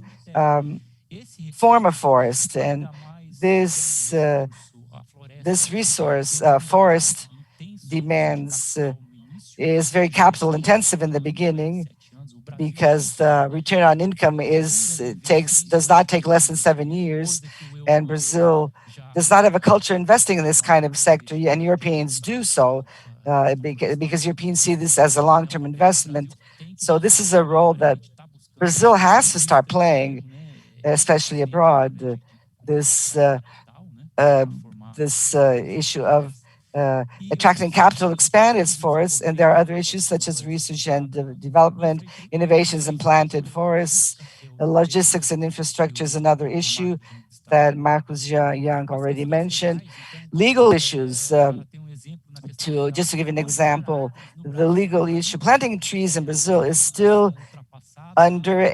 Speaker 3: form a forest. And this resource, forest demands, is very capital intensive in the beginning, because the return on income does not take less than 7 years, and Brazil does not have a culture investing in this kind of sector, and Europeans do so, because Europeans see this as a long-term investment. So this is a role that Brazil has to start playing, especially abroad. This issue of attracting capital, expand its forests, and there are other issues such as research and development, innovations in planted forests, logistics and infrastructure is another issue that Marcos Jank already mentioned. Legal issues, just to give an example, the legal issue, planting trees in Brazil is still under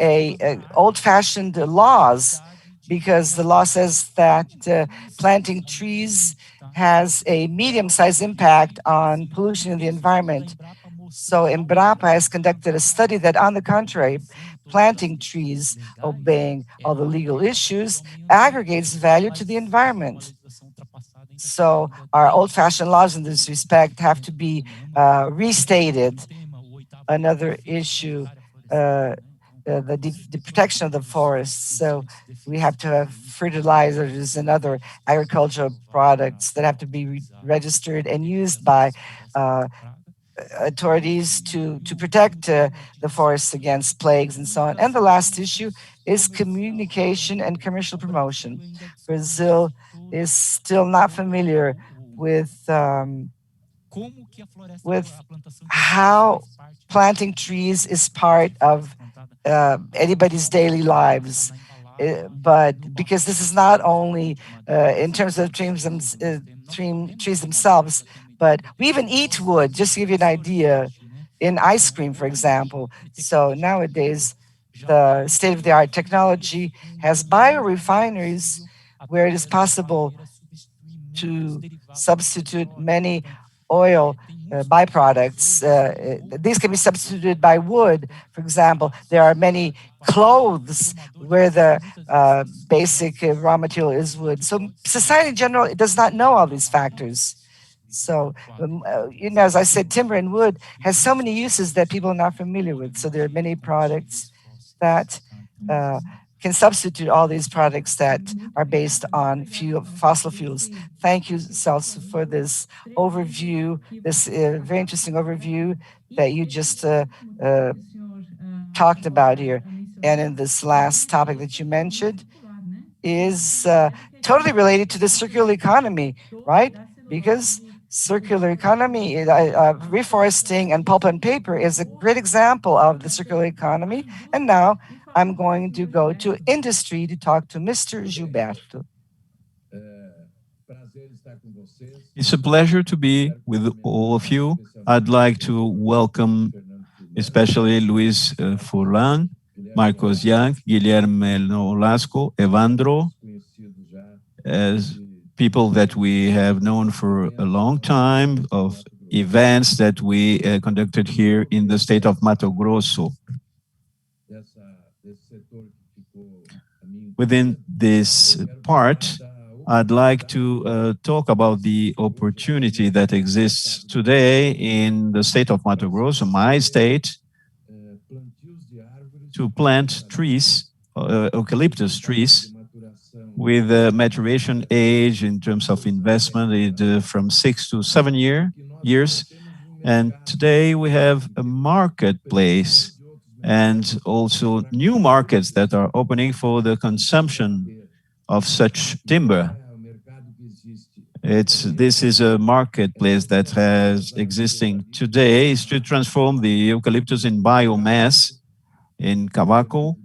Speaker 3: old-fashioned laws, because the law says that planting trees has a medium-sized impact on pollution in the environment. So Embrapa has conducted a study that, on the contrary, planting trees, obeying all the legal issues, aggregates value to the environment. So our old-fashioned laws in this respect have to be restated. Another issue, the protection of the forests. So we have to have fertilizers and other agricultural products that have to be registered and used by authorities to protect the forests against plagues and so on. And the last issue is communication and commercial promotion. Brazil is still not familiar with how planting trees is part of anybody's daily lives. But because this is not only in terms of trees themselves, but we even eat wood, just to give you an idea, in ice cream, for example. So nowadays, the state-of-the-art technology has biorefineries where it is possible to substitute many oil byproducts. These can be substituted by wood. For example, there are many clothes where the basic raw material is wood. So society in general, it does not know all these factors. So, as I said, timber and wood has so many uses that people are not familiar with. So there are many products that can substitute all these products that are based on fossil fuels. Thank you, Celso, for this overview, this very interesting overview that you just talked about here. And in this last topic that you mentioned is totally related to the circular economy, right? Because circular economy, reforesting and pulp and paper is a great example of the circular economy. And now I'm going to go to industry to talk to Mr. Gilberto.
Speaker 5: It's a pleasure to be with all of you. I'd like to welcome especially Luiz Furlan, Marcos Jank, Guilherme Nolasco, Evandro, as people that we have known for a long time, of events that we conducted here in the state of Mato Grosso. Within this part, I'd like to talk about the opportunity that exists today in the state of Mato Grosso, my state, to plant trees, eucalyptus trees, with a maturation age in terms of investment from 6 to 7 years. And today we have a marketplace and also new markets that are opening for the consumption of such timber. This is a marketplace that has existing today, is to transform the eucalyptus in biomass, in cavaco,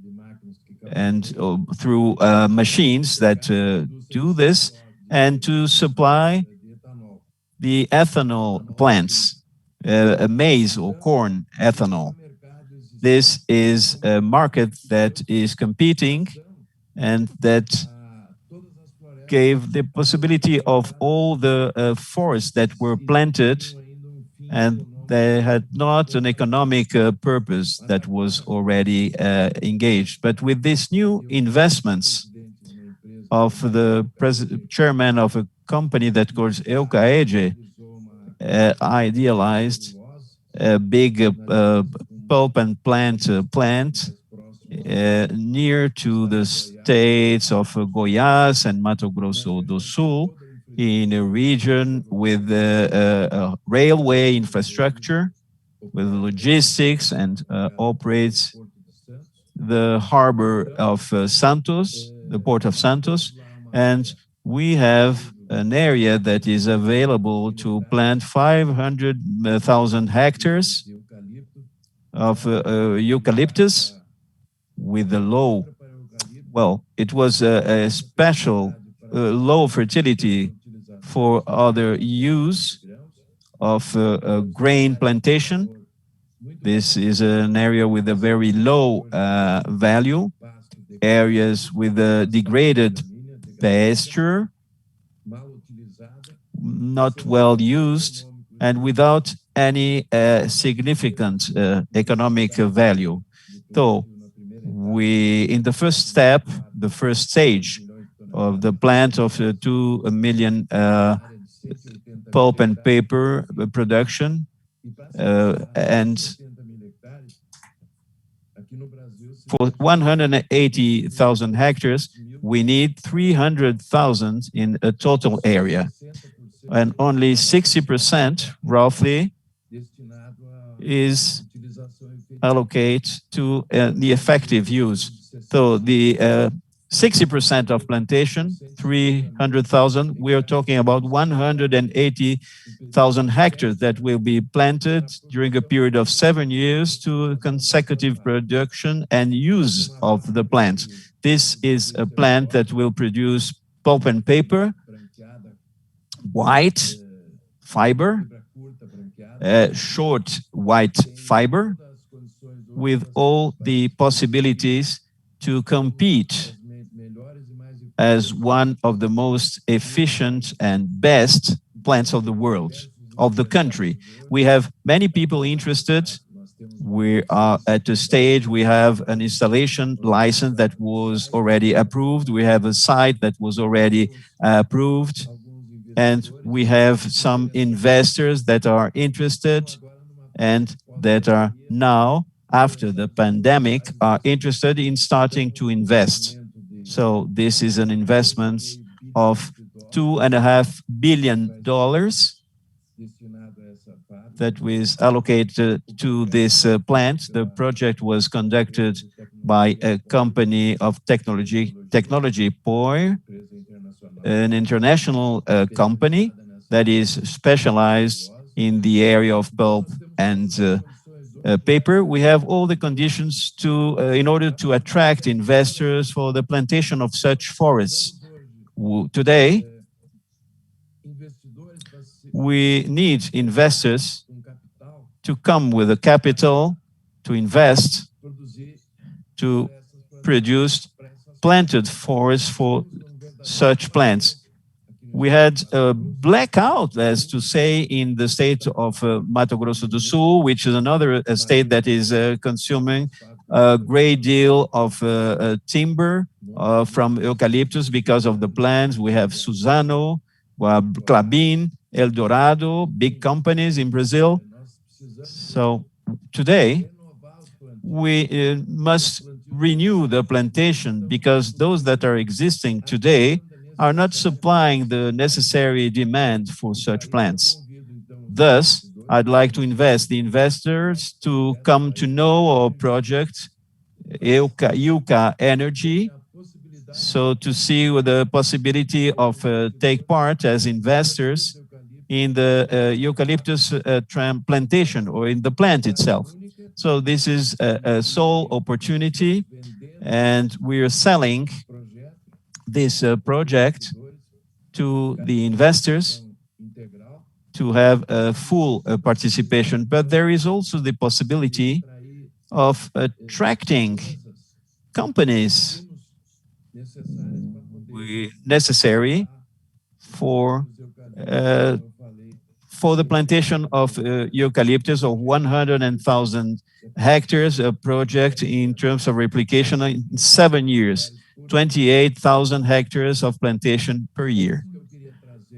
Speaker 5: and through machines that do this, and to supply the ethanol plants, maize or corn ethanol. This is a market that is competing and that gave the possibility of all the forests that were planted, and they had not an economic purpose that was already engaged. But with these new investments of the chairman of a company that calls Euca idealized a big pulp and plant near to the states of Goiás and Mato Grosso do Sul, in a region with railway infrastructure, with logistics, and operates the harbor of Santos, the port of Santos. And we have an area that is available to plant 500,000 hectares of eucalyptus with a low, well, it was a special low fertility for other use of grain plantation. This is an area with a very low value, areas with a degraded pasture, not well used, and without any significant economic value. So we, in the first step, the first stage of the plant of 2 million pulp and paper production, and for 180,000 hectares, we need 300,000 in a total area, and only 60% roughly is allocated to the effective use. So the 60% of plantation, 300,000, we are talking about 180,000 hectares that will be planted during a period of 7 years to consecutive production and use of the plant. This is a plant that will produce pulp and paper, white fiber, short white fiber, with all the possibilities to compete as one of the most efficient and best plants of the world, of the country. We have many people interested. We are at a stage, we have an installation license that was already approved. We have a site that was already approved. And we have some investors that are interested and that are now, after the pandemic, are interested in starting to invest. So this is an investment of $2.5 billion that was allocated to this plant. The project was conducted by a company of technology, POI, an international company that is specialized in the area of pulp and paper. We have all the conditions to, in order to attract investors for the plantation of such forests. Today, we need investors to come with a capital to invest, to produce planted forests for such plants. We had a blackout, as to say, in the state of Mato Grosso do Sul, which is another state that is consuming a great deal of timber from eucalyptus because of the plants. We have Suzano, Klabin, Eldorado, big companies in Brazil. So today, we must renew the plantation because those that are existing today are not supplying the necessary demand for such plants. Thus, I'd like to invest the investors to come to know our project, Euca Energy, so to see the possibility of take part as investors in the eucalyptus plantation or in the plant itself. So this is a sole opportunity, and we are selling this project to the investors to have a full participation. But there is also the possibility of attracting companies necessary for the plantation of eucalyptus of 100,000 hectares, a project in terms of replication in 7 years. 28,000 hectares of plantation per year.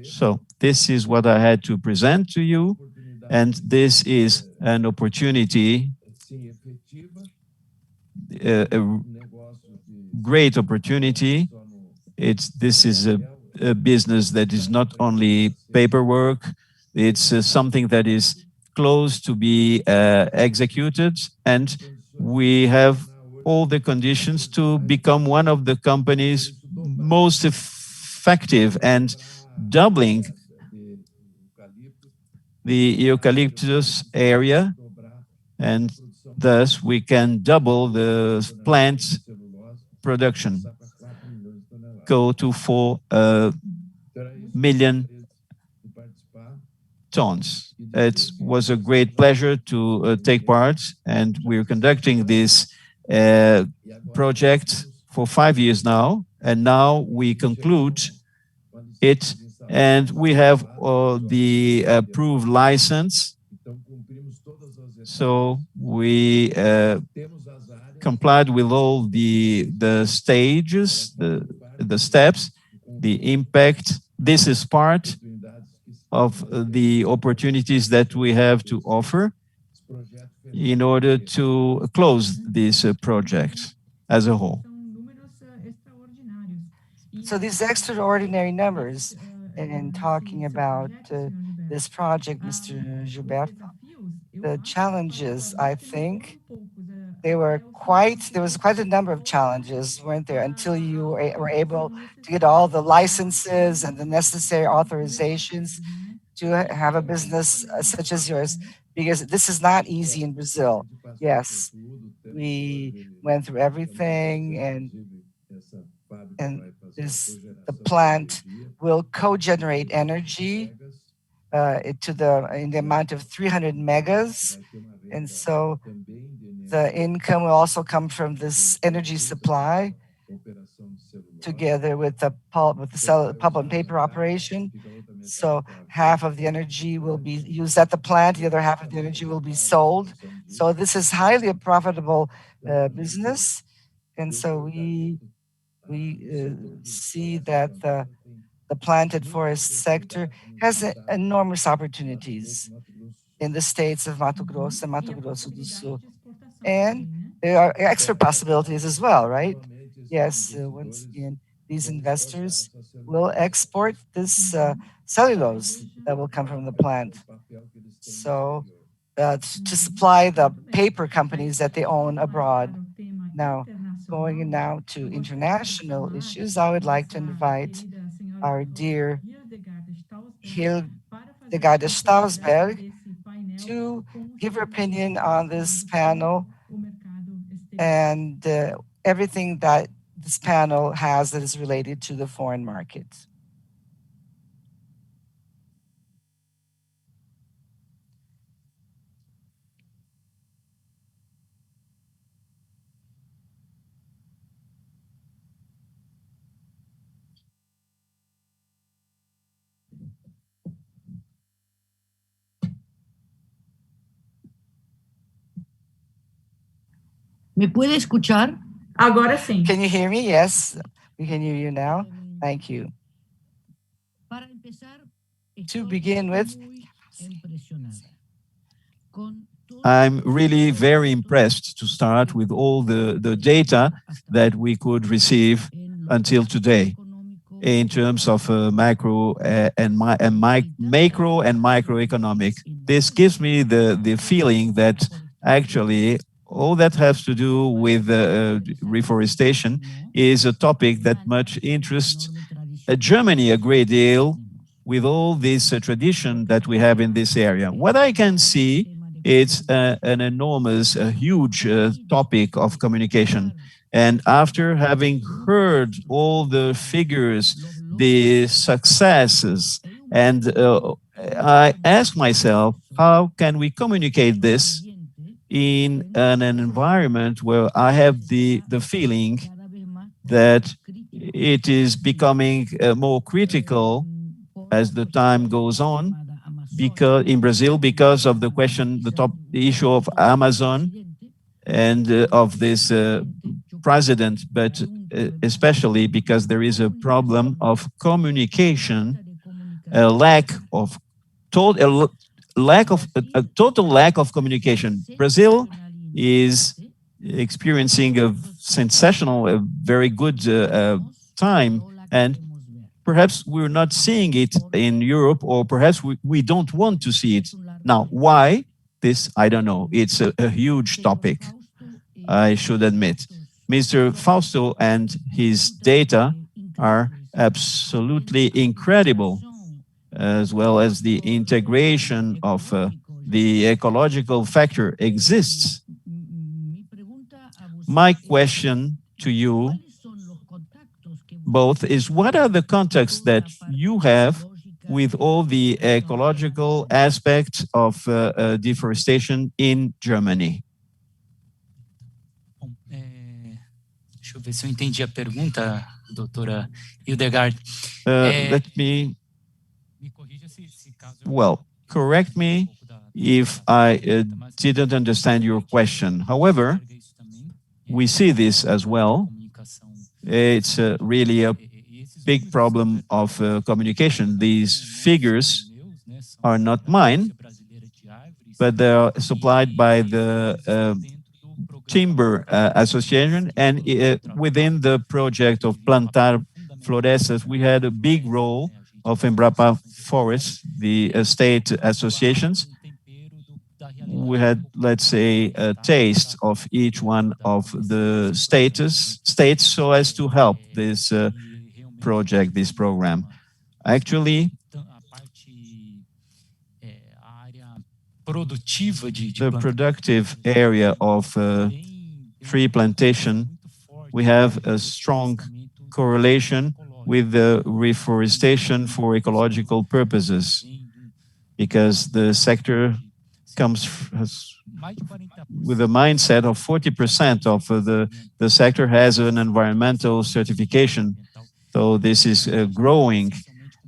Speaker 5: So this is what I had to present to you, and this is an opportunity, a great opportunity. This is a business that is not only paperwork, it's something that is close to be executed, and we have all the conditions to become one of the companies most effective and doubling the eucalyptus area, and thus we can double the plant production, go to 4 million tons. It was a great pleasure to take part, and we're conducting this project for 5 years now, and now we conclude it, and we have the approved license. So we complied with all the stages, the steps, the impact. This is part of the opportunities that we have to offer in order to close this project as a whole.
Speaker 3: So these extraordinary numbers, and talking about this project, Mr. Gilberto, The challenges, I think, there was quite a number of challenges, weren't there, until you were able to get all the licenses and the necessary authorizations to have a business such as yours, because this is not easy in Brazil. Yes, we went through everything, and the plant will co-generate energy in the amount of 300 megas, and so the income will also come from this energy supply, together with the pulp and paper operation. So half of the energy will be used at the plant, the other half of the energy will be sold. So this is highly a profitable business, and so we see that the planted forest sector has enormous opportunities in the states of Mato Grosso and Mato Grosso do Sul. And there are extra possibilities as well, right? Yes, once again, these investors will export this cellulose that will come from the plant. So to supply the paper companies that they own abroad. Now, going now to international issues, I would like to invite our dear Hildegard Stausberg to give her opinion on this panel and everything that this panel has that is related to the foreign market.
Speaker 8: ¿Me puede escuchar? Agora sim.
Speaker 3: Can you hear me? Yes, we can hear you now. Thank you. To begin with,
Speaker 5: I'm really very impressed to start with all the data that we could receive until today in terms of macro and macro and microeconomic. This gives me the feeling that actually all that has to do with reforestation is a topic that much interests Germany a great deal, with all this tradition that we have in this area. What I can see, it's an enormous, huge topic of communication. And after having heard all the figures, the successes, and I ask myself, how can we communicate this in an environment where I have the feeling that it is becoming more critical as the time goes on, because in Brazil, because of the question, the issue of Amazon and of this president, but especially because there is a problem of communication, a total lack of communication. Brazil is experiencing a sensational, a very good time, and perhaps we're not seeing it in Europe, or perhaps we don't want to see it. Now, why? This, I don't know. It's a huge topic, I should admit. Mr. Fausto and his data are absolutely incredible, as well as the integration of the ecological factor exists. My question to you both is, what are the contacts that you have with all the ecological aspects of deforestation in Germany?
Speaker 7: Deixa eu ver se eu entendi a pergunta, doutora Hildegard.
Speaker 5: Let me, well, correct me if I didn't understand your question. However, we see this as well. It's really a big problem of communication. These figures are not mine, but they are supplied by the Timber Association, and within the project of Plantar Florestas, we had a big role of Embrapa Forests, the state associations, we had, let's say, a taste of each one of the states so as to help this project, this program. Actually, the productive area of tree plantation, we have a strong correlation with the reforestation for ecological purposes, because the sector comes with a mindset of 40% of the sector has an environmental certification. So this is growing.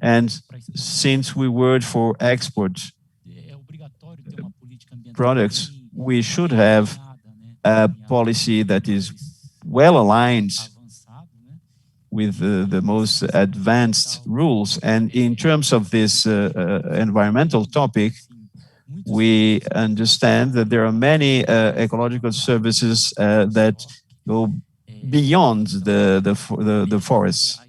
Speaker 5: And since we work for export products, we should have a policy that is well aligned with the most advanced rules. And in terms of this environmental topic, we understand that there are many ecological services that go beyond the forests.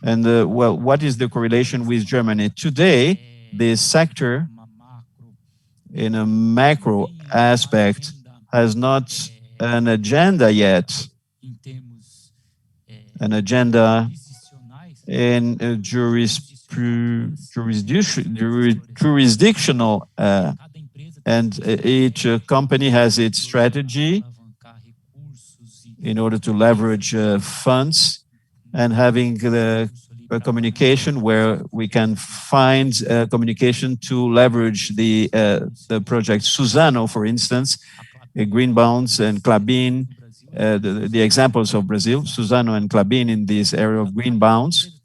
Speaker 5: And well, what is the correlation with Germany? Today, this sector, in a macro aspect, has not an agenda yet, an agenda in jurisdictional, and each company has its strategy in order to leverage funds, and having the communication where we can find communication to leverage the project Suzano, for instance, Green Bonds and Klabin, the examples of Brazil, Suzano and Klabin in this area of green bonds.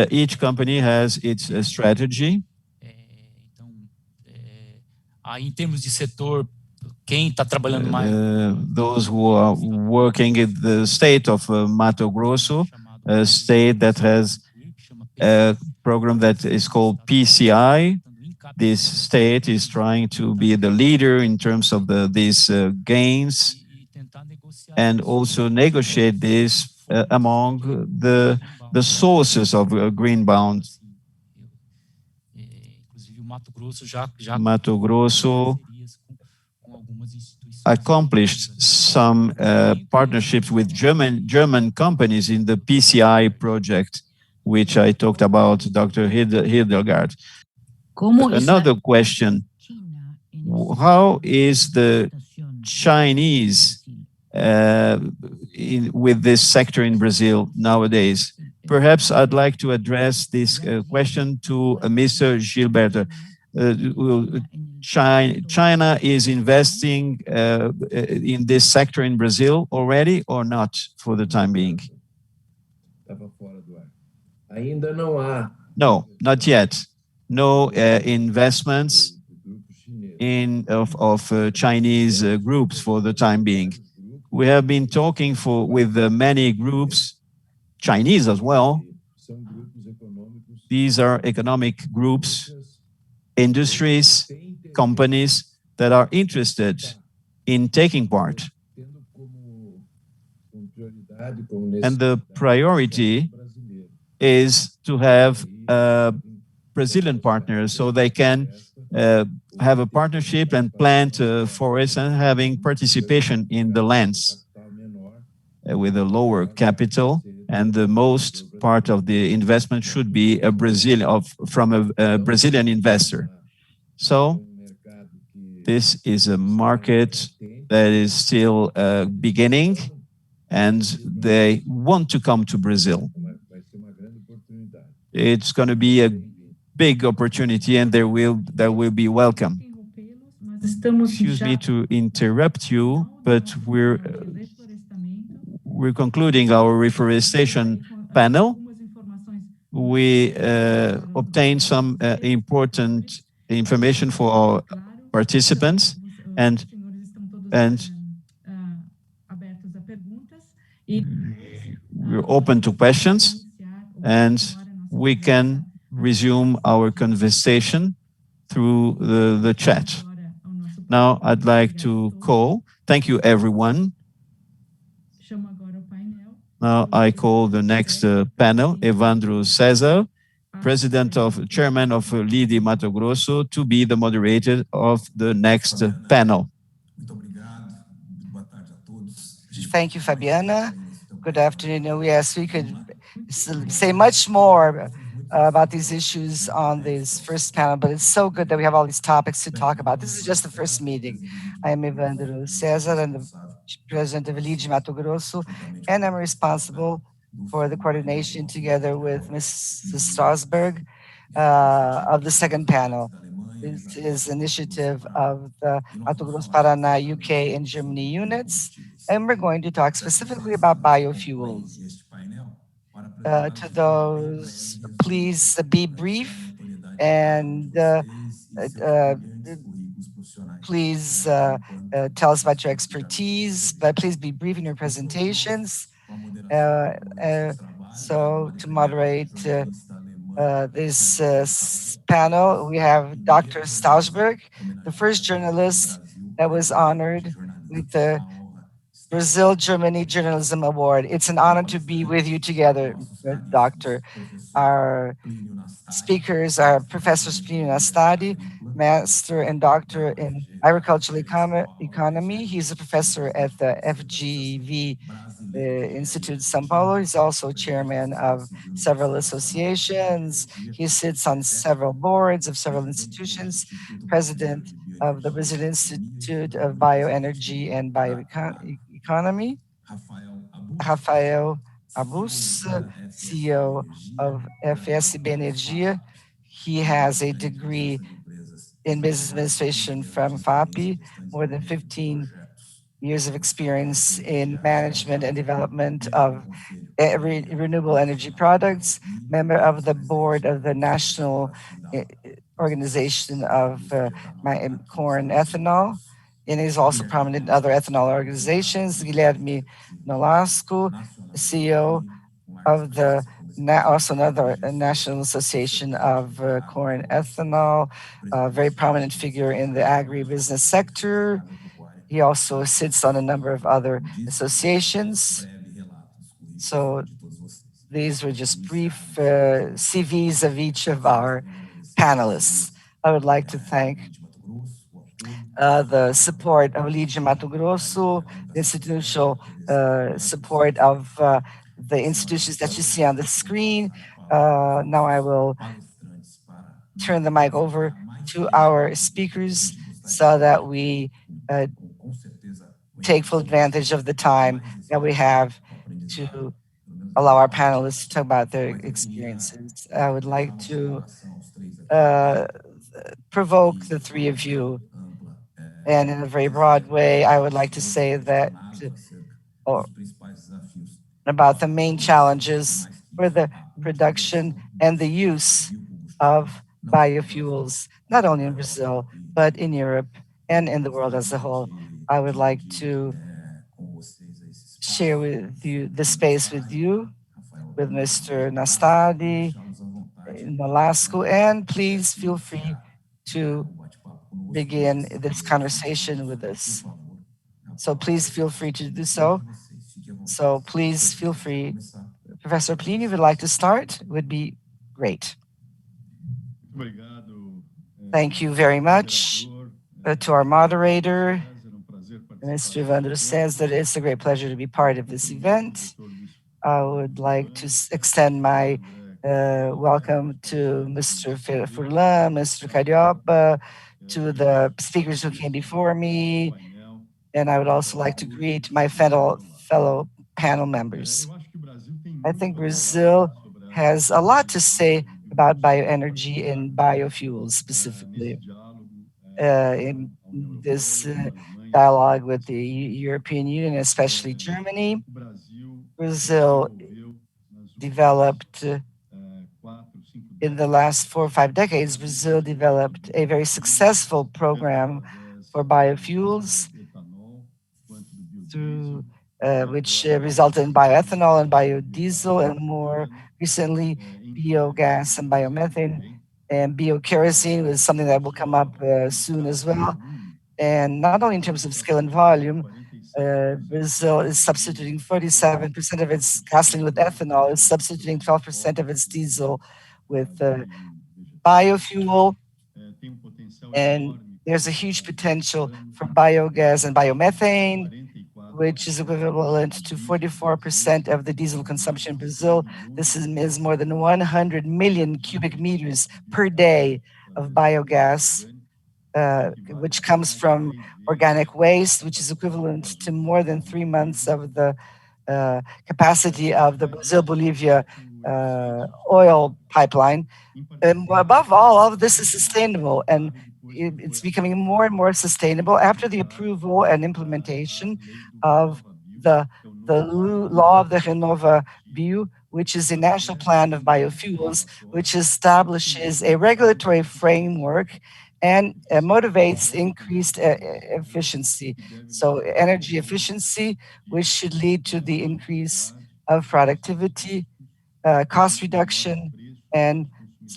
Speaker 5: Each company has its strategy. Those who are working in the state of Mato Grosso, a state that has a program that is called PCI. This state is trying to be the leader in terms of these gains, and also negotiate this among the sources of green bonds. Mato Grosso accomplished some partnerships with German companies in the PCI project, which I talked about, Dr. Hildegard. Another question, how is the Chinese with this sector in Brazil nowadays? Perhaps I'd like to address this question to Mr. Gilberto. China is investing in this sector in Brazil already, or not for the time being? No, not yet. No investments of Chinese groups for the time being. We have been talking with many groups, Chinese as well. These are economic groups, industries, companies that are interested in taking part. And the priority is to have Brazilian partners, so they can have a partnership and plant forests and having participation in the lands with a lower capital, and the most part of the investment should be from a Brazilian investor. So this is a market that is still beginning, and they want to come to Brazil. It's going to be a big opportunity, and they will be welcome. Excuse me to interrupt you, but we're concluding our reforestation panel. We obtained some important information for our participants, and we're open to questions, and we can resume our conversation through the chat. Now I'd like to call, thank you everyone. Now I call the next panel, Evandro, César, chairman of LIDE Mato Grosso, to be the moderator of the next panel.
Speaker 3: Thank you, Fabiana. Good afternoon. Yes, we could say much more about these issues on this first panel, but it's so good that we have all these topics to talk about. This is just the first meeting. I am Evandro César, and the president of LIDE Mato Grosso, and I'm responsible for the coordination together with Mrs. Stausberg of the second panel. This is initiative of the Mato Grosso, Paraná, UK, and Germany units, and we're going to talk specifically about biofuels. To those, please be brief and please tell us about your expertise, but please be brief in your presentations. So to moderate this panel, we have Dr. Stausberg, the first journalist that was honored with the Brazil-Germany Journalism Award. It's an honor to be with you together, Doctor. Our speakers are Professors Plínio and Nastari, Master and Doctor in Agricultural Economy. He's a professor at the FGV Institute São Paulo. He's also chairman of several associations. He sits on several boards of several institutions, president of the Brazilian Institute of Bioenergy and Bioeconomy. Rafael Abus, CEO of FSB Energia. He has a degree in business administration from FAP, more than 15 years of experience in management and development of renewable energy products, member of the board of the National Organization of Corn Ethanol, and is also prominent in other ethanol organizations. Guilherme Nolasco, CEO of the also another National Association of Corn Ethanol, a very prominent figure in the agribusiness sector. He also sits on a number of other associations. So these were just brief CVs of each of our panelists. I would like to thank the support of LIDE Mato Grosso, the institutional support of the institutions that you see on the screen. Now I will turn the mic over to our speakers so that we take full advantage of the time that we have to allow our panelists to talk about their experiences. I would like to provoke the three of you, and in a very broad way, I would like to say that about the main challenges for the production and the use of biofuels, not only in Brazil, but in Europe and in the world as a whole. I would like to share with you the space with you, with Mr. Nastari, Nolasco, and please feel free to begin this conversation with us. So please feel free to do so. So please feel free. Professor Plínio, if you'd like to start, would be great. Thank you very much to our moderator. Mr. Evandro says that it's a great pleasure to be part of this event. I would like to extend my welcome to Mr. Furlan, Mr. Carioba, to the speakers who came before me, and I would also like to greet my fellow panel members. I think Brazil has a lot to say about bioenergy and biofuels specifically. In this dialogue with the European Union, especially Germany, Brazil developed, in the last 4 or 5 decades, Brazil developed a very successful program for biofuels through which resulted in bioethanol and biodiesel, and more recently, biogas and biomethane, and biokerosene was something that will come up soon as well. And not only in terms of scale and volume, Brazil is substituting 47% of its gasoline with ethanol, is substituting 12% of its diesel with biofuel, and there's a huge potential for biogas and biomethane, which is equivalent to 44% of the diesel consumption in Brazil. This is more than 100 million cubic meters per day of biogas, which comes from organic waste, which is equivalent to more than 3 months of the capacity of the Brazil-Bolivia oil pipeline. And above all of this is sustainable, and it's becoming more and more sustainable after the approval and implementation of the law of the Renova Bio, which is a national plan of biofuels, which establishes a regulatory framework and motivates increased efficiency. So energy efficiency, which should lead to the increase of productivity, cost reduction, and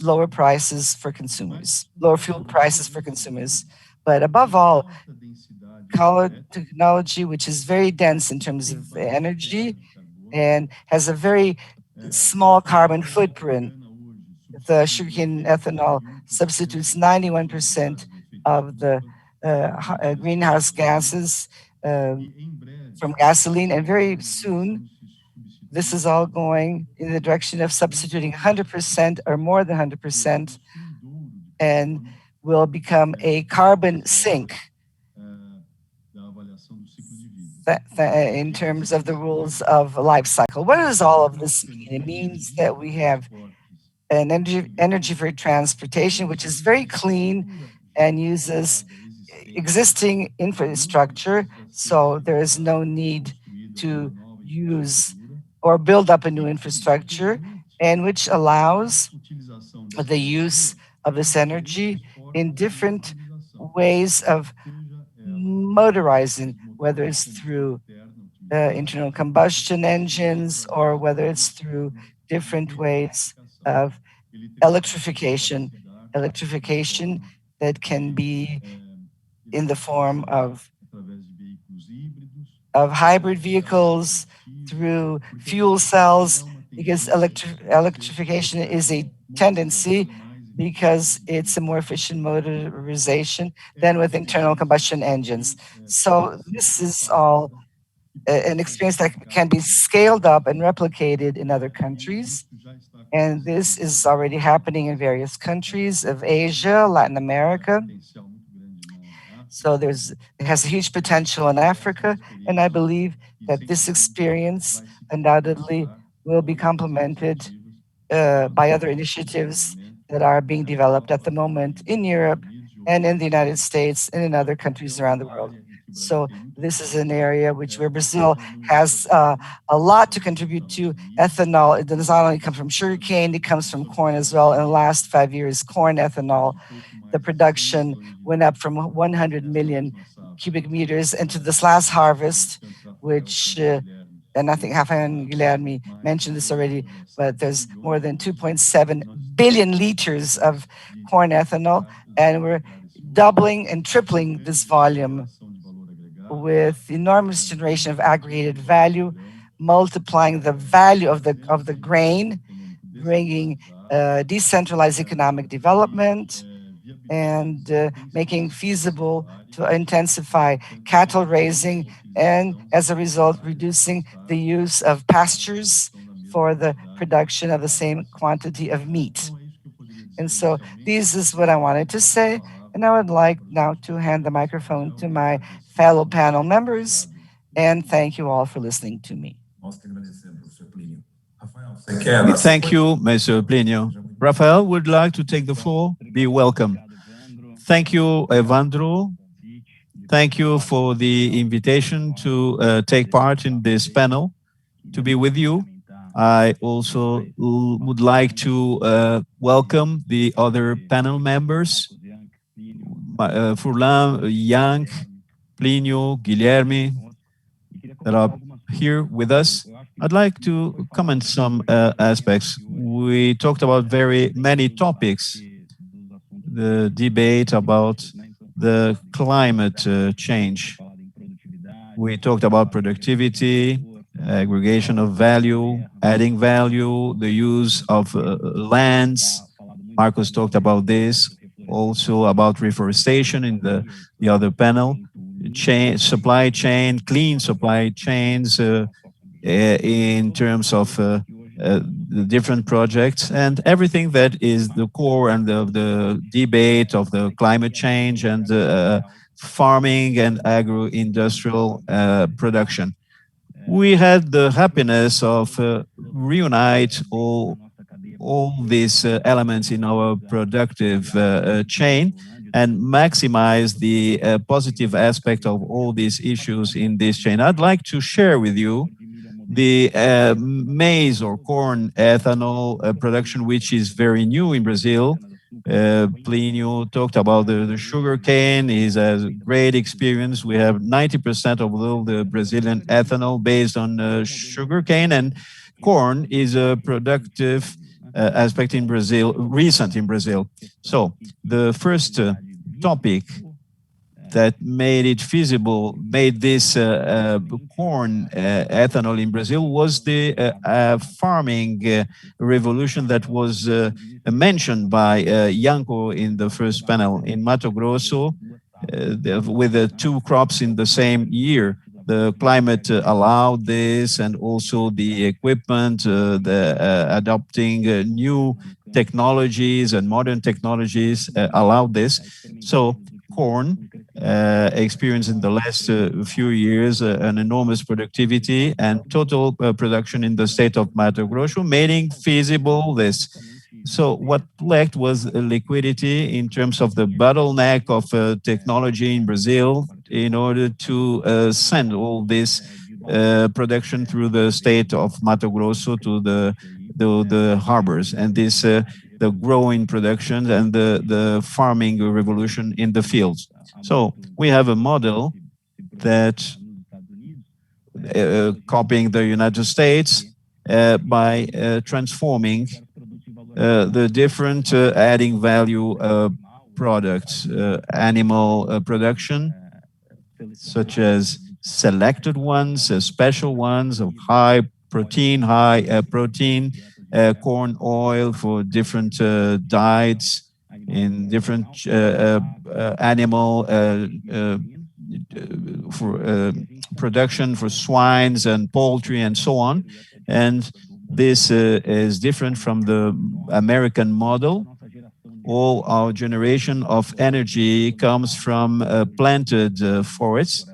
Speaker 3: lower prices for consumers, lower fuel prices for consumers. But above all, technology, which is very dense in terms of energy and has a very small carbon footprint. The sugarcane ethanol substitutes 91% of the greenhouse gases from gasoline, and very soon this is all going in the direction of substituting 100% or more than 100%, and will become a carbon sink in terms of the rules of life cycle. What does all of this mean? It means that we have an energy for transportation, which is very clean and uses existing infrastructure, so there is no need to use or build up a new infrastructure, and which allows the use of this energy in different ways of motorizing, whether it's through internal combustion engines or whether it's through different ways of electrification that can be in the form of hybrid vehicles, through fuel cells, because electrification is a tendency because it's a more efficient motorization than with internal combustion engines. So this is all an experience that can be scaled up and replicated in other countries. And this is already happening in various countries of Asia, Latin America. So it has a huge potential in Africa, and I believe that this experience undoubtedly will be complemented by other initiatives that are being developed at the moment in Europe and in the United States and in other countries around the world. So this is an area where Brazil has a lot to contribute to. Ethanol, it does not only come from sugarcane, it comes from corn as well. In the last 5 years, corn ethanol, the production went up from 100 million cubic meters into this last harvest, which, and I think Rafa and Guilherme mentioned this already, but there's more than 2.7 billion liters of corn ethanol, and we're doubling and tripling this volume with enormous generation of aggregated value, multiplying the value of the grain, bringing decentralized economic development, and making feasible to intensify cattle raising, and as a result, reducing the use of pastures for the production of the same quantity of meat. And so this is what I wanted to say, and I would like now to hand the microphone to my fellow panel members, and thank you all for listening to me.
Speaker 5: Thank you, Mr. Plínio. Rafael would like to take the floor. Be welcome. Thank you, Evandro. Thank you for the invitation to take part in this panel, to be with you. I also would like to welcome the other panel members, Furlan, Jank, Plínio, Guilherme, that are here with us. I'd like to comment some aspects. We talked about very many topics. The debate about the climate change. We talked about productivity, aggregation of value, adding value, the use of lands. Marcos talked about this, also about reforestation in the other panel, supply chain, clean supply chains in terms of the different projects, and everything that is the core and the debate of the climate change and farming and agro-industrial production. We had the happiness of reunite all these elements in our productive chain and maximize the positive aspect of all these issues in this chain. I'd like to share with you the maize or corn ethanol production, which is very new in Brazil. Plínio talked about the sugar cane. Is a great experience. We have 90% of all the Brazilian ethanol based on sugar cane, and corn is a productive aspect in Brazil, recent in Brazil. So the first topic that made it feasible, made this corn ethanol in Brazil was the farming revolution that was mentioned by Janko in the first panel. In Mato Grosso, with the two crops in the same year, the climate allowed this, and also the equipment, adopting new technologies and modern technologies allowed this. So corn experienced in the last few years an enormous productivity and total production in the state of Mato Grosso, making feasible this. So what lacked was liquidity in terms of the bottleneck of technology in Brazil in order to send all this production through the state of Mato Grosso to the harbors, and this the growing production and the farming revolution in the fields. So we have a model that copying the United States by transforming the different adding value products, animal production, such as selected ones, special ones of high protein, corn oil for different diets, in different animal for production for swines and poultry and so on. And this is different from the American model. All our generation of energy comes from planted forests.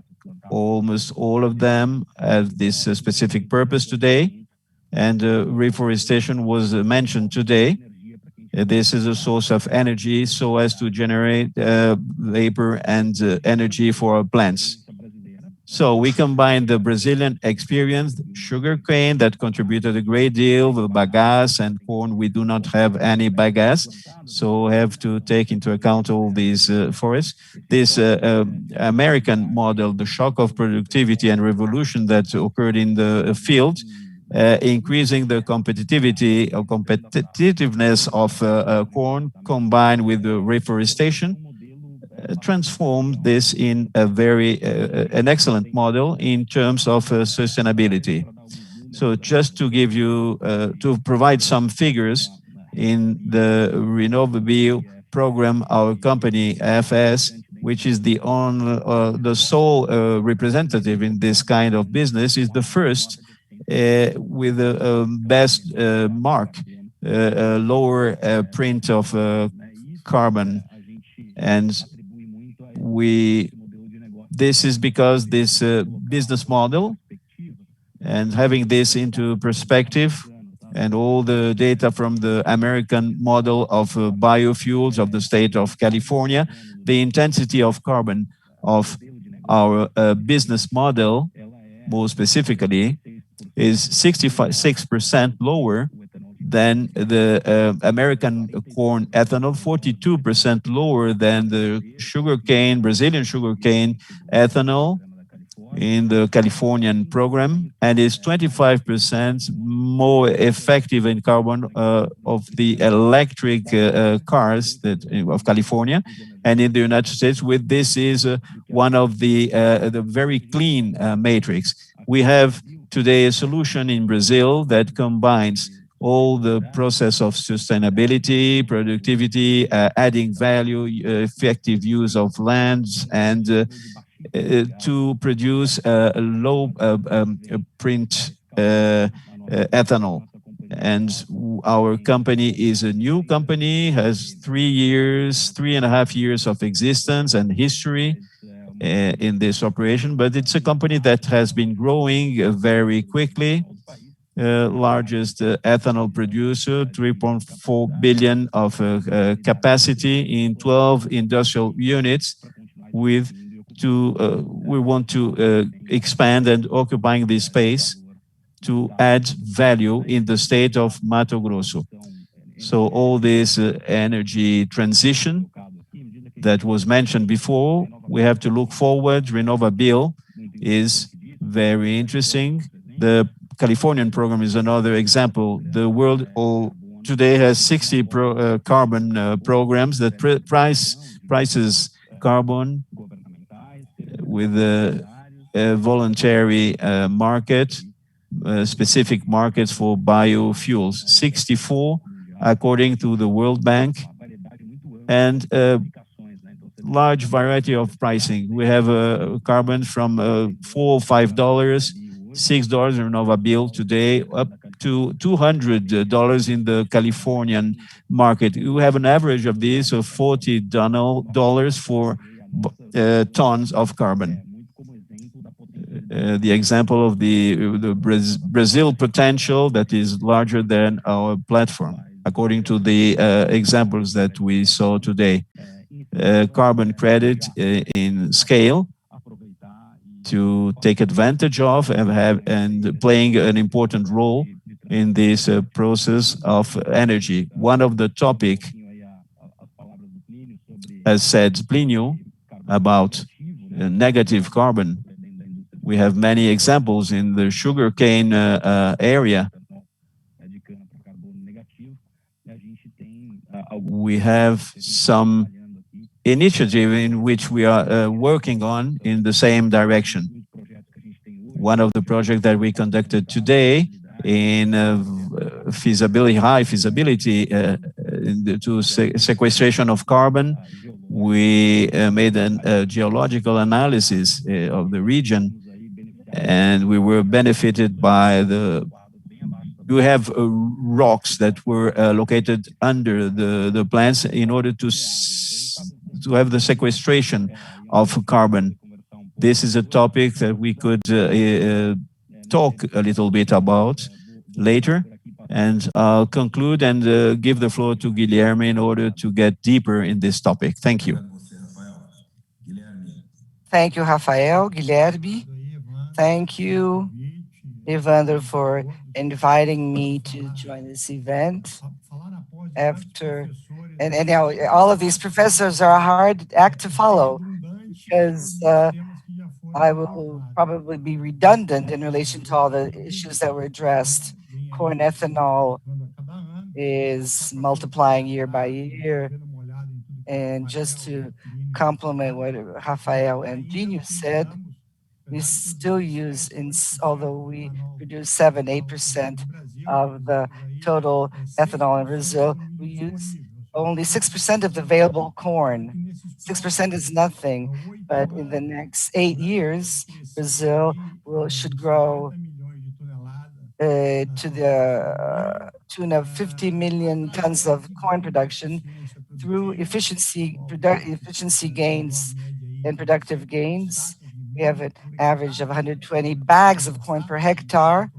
Speaker 5: Almost all of them have this specific purpose today. And reforestation was mentioned today. This is a source of energy so as to generate labor and energy for our plants. So we combine the Brazilian experience, sugarcane that contributed a great deal, the bagasse and corn. We do not have any bagasse, so have to take into account all these forests. This American model, the shock of productivity and revolution that occurred in the field, increasing the competitiveness of corn combined with the reforestation, transformed this in a very an excellent model in terms of sustainability. So just to give you, to provide some figures, in the Renewable program, our company FS, which is the sole representative in this kind of business, is the first with a best mark, lower print of carbon. And this is because this business model, and having this into perspective, and all the data from the American model of biofuels of the state of California, the intensity of carbon of our business model, more specifically, is 66% lower than the American corn ethanol, 42% lower than the sugarcane, Brazilian sugarcane ethanol in the Californian program, and is 25% more effective in carbon of the electric cars of California. And in the United States, with this is one of the very clean matrix. We have today a solution in Brazil that combines all the process of sustainability, productivity, adding value, effective use of lands, and to produce a low print ethanol. And our company is a new company, has 3.5 years of existence and history in this operation, but it's a company that has been growing very quickly. Largest ethanol producer, 3.4 billion of capacity in 12 industrial units. We want to expand and occupying this space to add value in the state of Mato Grosso. So all this energy transition that was mentioned before, we have to look forward. RenovaBio is very interesting. The Californian program is another example. The world today has 60 carbon programs that prices carbon with a voluntary market, specific markets for biofuels, 64 according to the World Bank, and a large variety of pricing. We have carbon from $4 or $5, $6 in RenovaBio today, up to $200 in the Californian market. We have an average of this of $40 for tons of carbon. The example of the Brazil potential that is larger than our platform, according to the examples that we saw today. Carbon credit in scale to take advantage of and playing an important role in this process of energy. One of the topic, as said Plínio, about negative carbon. We have many examples in the sugarcane area. We have some initiative in which we are working on in the same direction. One of the projects that we conducted today in high feasibility to sequestration of carbon, we made a geological analysis of the region, and we were benefited by we have rocks that were located under the plants in order to have the sequestration of carbon. This is a topic that we could talk a little bit about later, and I'll conclude and give the floor to Guilherme in order to get deeper in this topic. Thank you.
Speaker 3: Thank you, Rafael. Guilherme. Thank you, Evandro, for inviting me to join this event. And now all of these professors are a hard act to follow because I will probably be redundant in relation to all the issues that were addressed. Corn ethanol is multiplying year by year. And just to complement what Rafael and Plínio said, we still use, although we produce 7-8% of the total ethanol in Brazil, we use only 6% of the available corn. 6% is nothing, but in the next 8 years, Brazil should grow to the tune of 50 million tons of corn production through efficiency gains and productive gains. We have an average of 120 bags of corn per hectare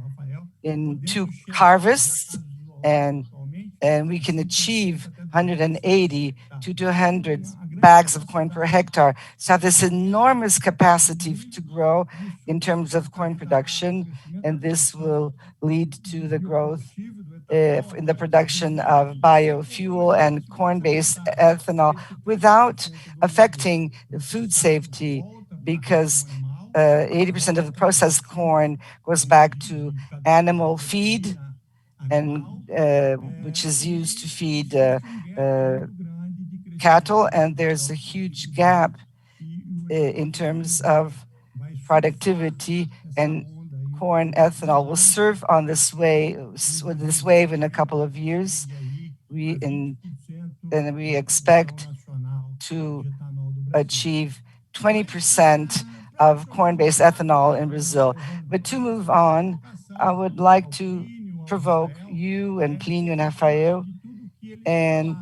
Speaker 3: in 2 harvests, and we can achieve 180 to 200 bags of corn per hectare. So have this enormous capacity to grow in terms of corn production, and this will lead to the growth in the production of biofuel and corn-based ethanol without affecting food safety, because 80% of the processed corn goes back to animal feed, and which is used to feed cattle, and there's a huge gap in terms of productivity and corn ethanol will surf on this wave in a couple of years. We expect to achieve 20% of corn-based ethanol in Brazil. But to move on, I would like to provoke you and Plínio and Rafael, and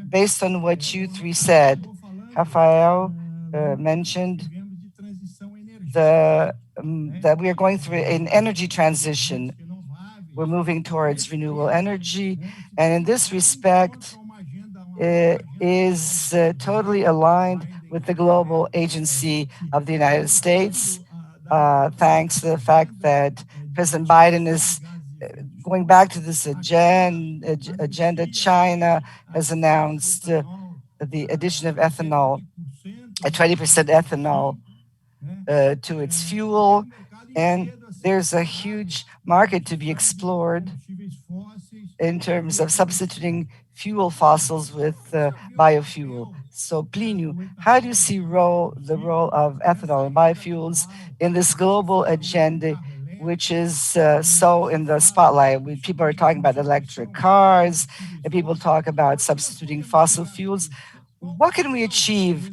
Speaker 3: based on what you three said, Rafael mentioned that we are going through an energy transition. We're moving towards renewable energy, and in this respect, it is totally aligned with the global agency of the United States, thanks to the fact that President Biden is going back to this agenda. China has announced the addition of ethanol, a 20% ethanol to its fuel, and there's a huge market to be explored in terms of substituting fossils with biofuel. So Plínio, how do you see the role of ethanol and biofuels in this global agenda, which is so in the spotlight? People are talking about electric cars, and people talk about substituting fossil fuels. What can we achieve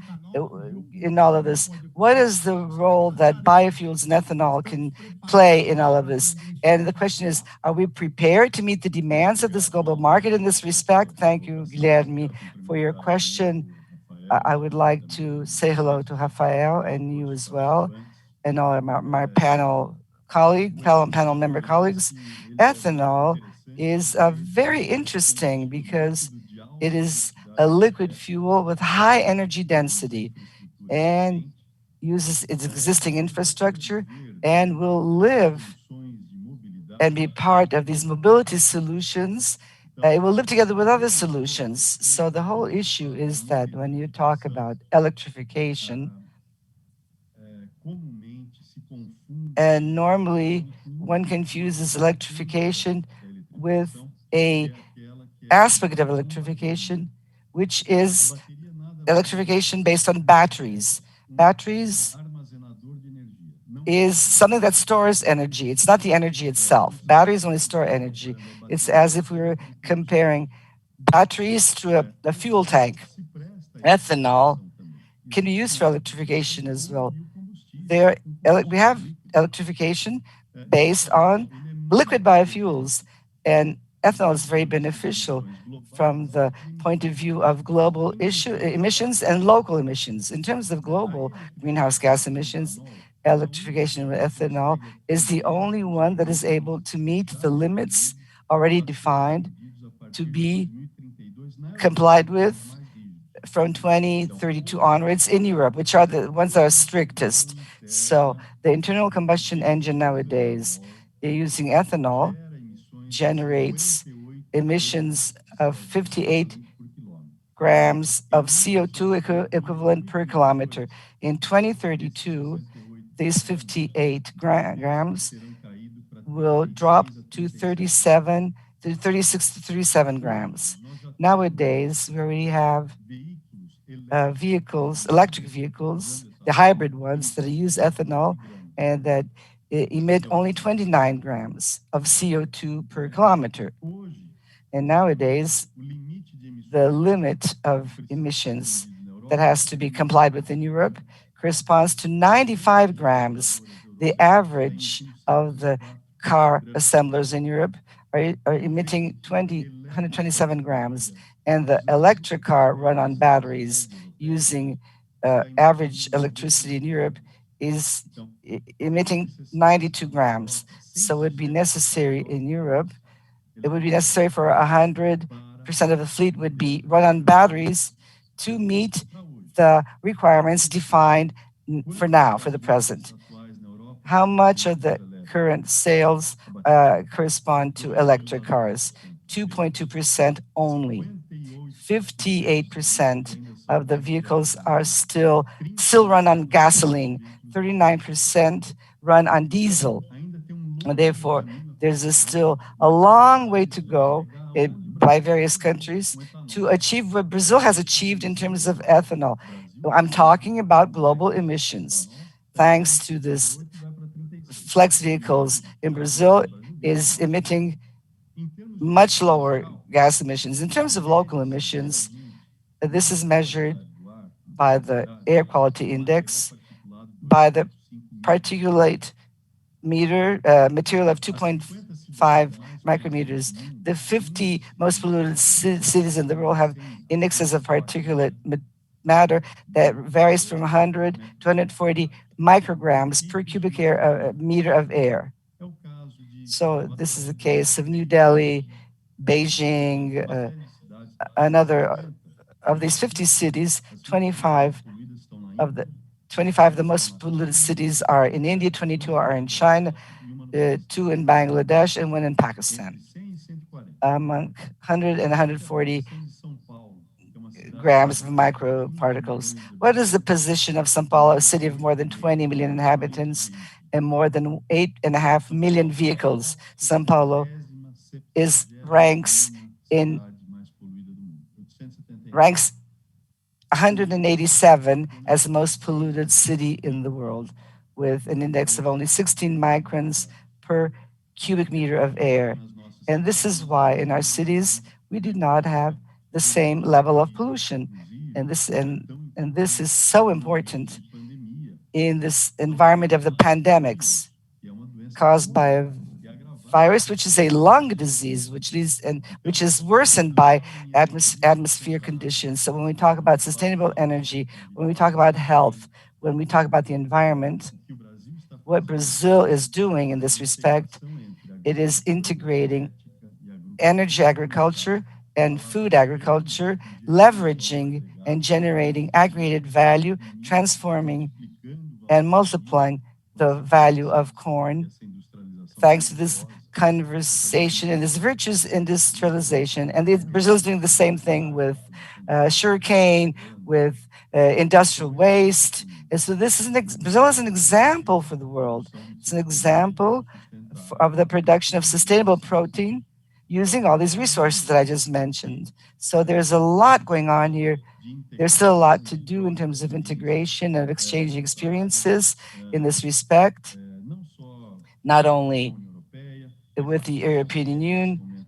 Speaker 3: in all of this? What is the role that biofuels and ethanol can play in all of this? And the question is, are we prepared to meet the demands of this global market in this respect? Thank you, Guilherme, for your question. I would like to say hello to Rafael and you as well, and all of my panel member colleagues. Ethanol is very interesting because it is a liquid fuel with high energy density and uses its existing infrastructure and will live and be part of these mobility solutions. It will live together with other solutions. So the whole issue is that when you talk about electrification, and normally one confuses electrification with a aspect of electrification, which is electrification based on batteries. Batteries is something that stores energy. It's not the energy itself. Batteries only store energy. It's as if we were comparing batteries to a fuel tank. Ethanol can be used for electrification as well. We have electrification based on liquid biofuels, and ethanol is very beneficial from the point of view of global emissions and local emissions. In terms of global greenhouse gas emissions, electrification with ethanol is the only one that is able to meet the limits already defined to be complied with from 2032 onwards in Europe, which are the ones that are strictest. So the internal combustion engine nowadays, using ethanol, generates emissions of 58 grams of CO2 equivalent per kilometer. In 2032, these 58 grams will drop to 36 to 37 grams. Nowadays, we already have electric vehicles, the hybrid ones that use ethanol and that emit only 29 grams of CO2 per kilometer. And nowadays, the limit of emissions that has to be complied with in Europe corresponds to 95 grams. The average of the car assemblers in Europe are emitting 127 grams, and the electric car run on batteries using average electricity in Europe is emitting 92 grams. So it would be necessary in Europe, it would be necessary for 100% of the fleet would be run on batteries to meet the requirements defined for now, for the present. How much of the current sales correspond to electric cars? 2.2% only. 58% of the vehicles are still run on gasoline. 39% run on diesel. And therefore, there's still a long way to go by various countries to achieve what Brazil has achieved in terms of ethanol. I'm talking about global emissions. Thanks to this flex vehicles in Brazil is emitting much lower gas emissions. In terms of local emissions, this is measured by the air quality index, by the particulate material of 2.5 micrometers. The 50 most polluted cities in the world have indexes of particulate matter that varies from 100 to 140 micrograms per cubic meter of air. So this is the case of New Delhi, Beijing, another of these 50 cities, 25 of the most polluted cities are in India, 22 are in China, 2 in Bangladesh, and 1 in Pakistan. Among 100 and 140 grams of microparticles. What is the position of São Paulo, a city of more than 20 million inhabitants and more than 8.5 million vehicles? São Paulo ranks 187 as the most polluted city in the world, with an index of only 16 microns per cubic meter of air. And this is why in our cities, we do not have the same level of pollution. And this is so important in this environment of the pandemics caused by a virus, which is a lung disease, which is worsened by atmosphere conditions. So when we talk about sustainable energy, when we talk about health, when we talk about the environment, what Brazil is doing in this respect, it is integrating energy agriculture and food agriculture, leveraging and generating aggregated value, transforming and multiplying the value of corn, thanks to this conversation and this virtuous industrialization. And Brazil is doing the same thing with sugarcane, with industrial waste. And so this is Brazil is an example for the world. It's an example of the production of sustainable protein using all these resources that I just mentioned. So there's a lot going on here. There's still a lot to do in terms of integration and exchanging experiences in this respect, not only with the European Union,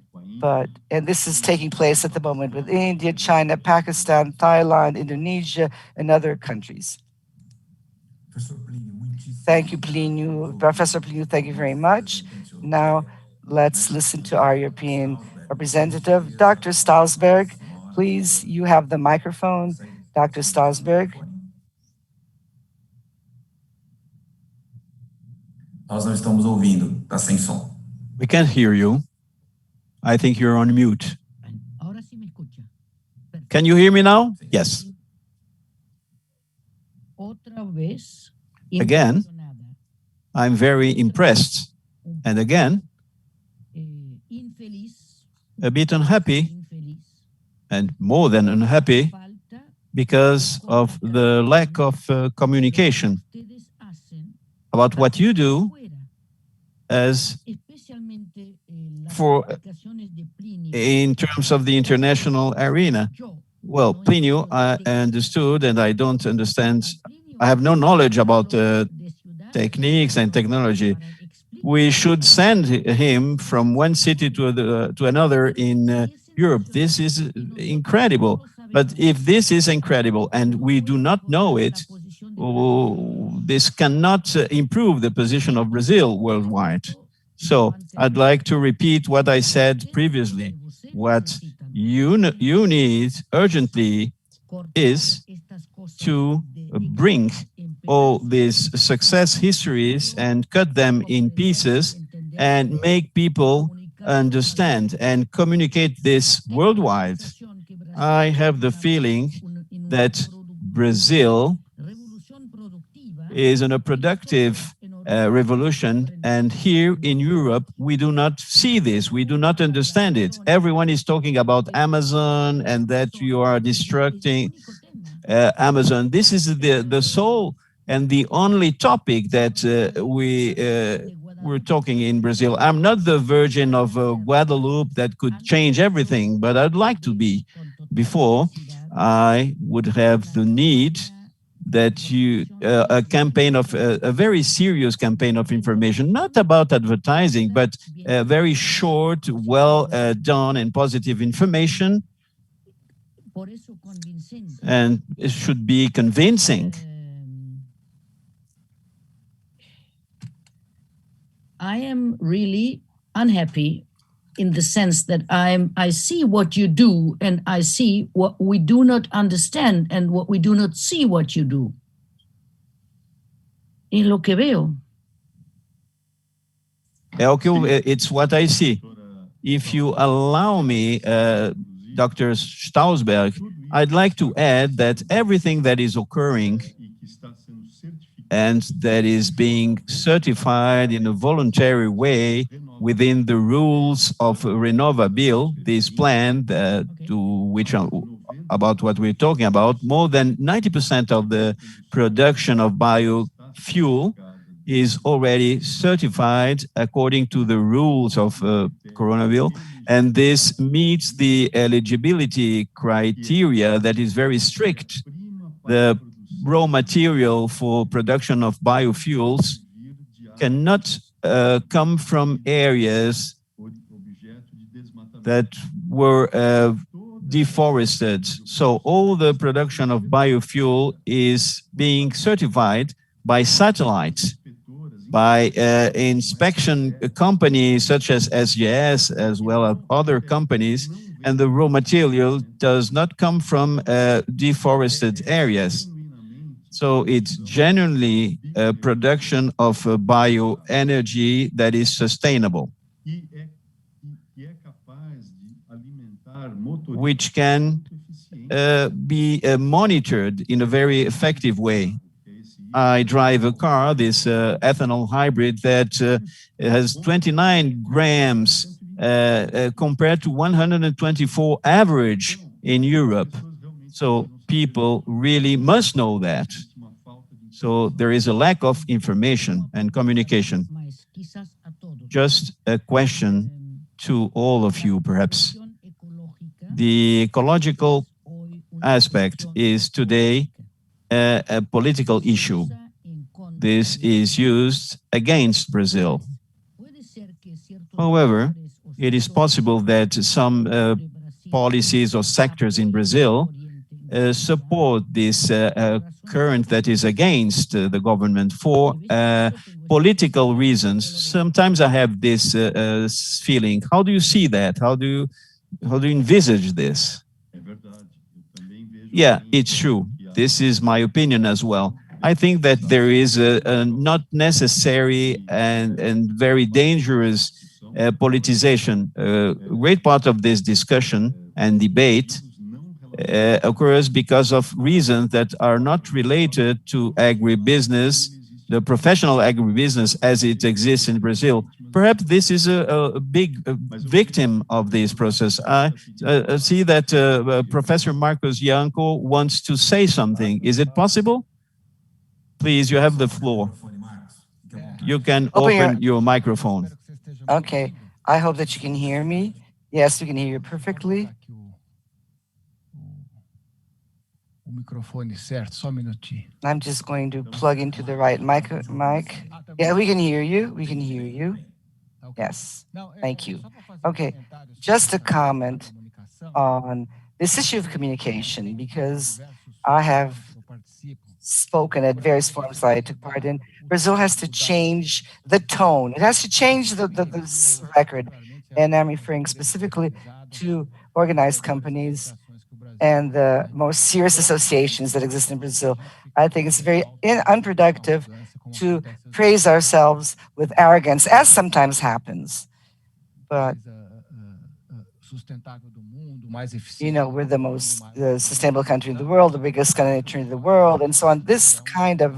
Speaker 3: and this is taking place at the moment with India, China, Pakistan, Thailand, Indonesia, and other countries. Thank you, Plínio. Professor Plínio, thank you very much. Now, let's listen to our European representative, Dr. Stausberg. Please, you have the microphone. Dr. Stausberg.
Speaker 9: Nós não estamos ouvindo, está sem som.
Speaker 5: We can't hear you. I think you're on mute. Can you hear me now? Yes. Again, I'm very impressed. And again, a bit unhappy, and more than unhappy, because of the lack of communication about what you do as in terms of the international arena. Well, Plínio, I understood, and I don't understand. I have no knowledge about techniques and technology. We should send him from one city to another in Europe. This is incredible. But if this is incredible and we do not know it, this cannot improve the position of Brazil worldwide. So I'd like to repeat what I said previously. What you need urgently is to bring all these success histories and cut them in pieces and make people understand and communicate this worldwide. I have the feeling that Brazil is in a productive revolution, and here in Europe, we do not see this, we do not understand it. Everyone is talking about Amazon and that you are destructing Amazon. This is the sole and the only topic that we're talking in Brazil. I'm not the Virgin of Guadeloupe that could change everything, but I'd like to be. Before, I would have the need that you a campaign of a very serious campaign of information, not about advertising, but very short, well done and positive information, and it should be convincing.
Speaker 8: I am really unhappy in the sense that I see what you do and I see what we do not understand and what we do not see what you do. Es lo que veo.
Speaker 5: It's what I see. If you allow me, Dr. Stausberg, I'd like to add that everything that is occurring and that is being certified in a voluntary way within the rules of Renovable, this plan to which about what we're talking about, more than 90% of the production of biofuel is already certified according to the rules of Coronaville, and this meets the eligibility criteria that is very strict. The raw material for production of biofuels cannot come from areas that were deforested. So all the production of biofuel is being certified by satellites, by inspection companies such as SGS, as well as other companies, and the raw material does not come from deforested areas. So it's genuinely a production of bioenergy that is sustainable, which can be monitored in a very effective way. I drive a car, this ethanol hybrid that has 29 grams compared to 124 average in Europe. So people really must know that. So there is a lack of information and communication. Just a question to all of you, perhaps. The ecological aspect is today a political issue. This is used against Brazil. However, it is possible that some policies or sectors in Brazil support this current that is against the government for political reasons. Sometimes I have this feeling. How do you see that? How do you envisage this? Yeah, it's true. This is my opinion as well. I think that there is a not necessary and very dangerous politicization. A great part of this discussion and debate occurs because of reasons that are not related to agribusiness, the professional agribusiness as it exists in Brazil. Perhaps this is a big victim of this process. I see that Professor Marcos Janko wants to say something. Is it possible? Please, you have the floor. You can open your microphone.
Speaker 3: Okay, I hope that you can hear me. Yes, we can hear you perfectly. I'm just going to plug into the right mic. Yeah, we can hear you. We can hear you. Yes, thank you. Okay, just a comment on this issue of communication, because I have spoken at various forums that I took part in. Brazil has to change the tone. It has to change the record. And I'm referring specifically to organized companies and the most serious associations that exist in Brazil. I think it's very unproductive to praise ourselves with arrogance, as sometimes happens. But, you know, we're the most sustainable country in the world, the biggest country in the world, and so on. This kind of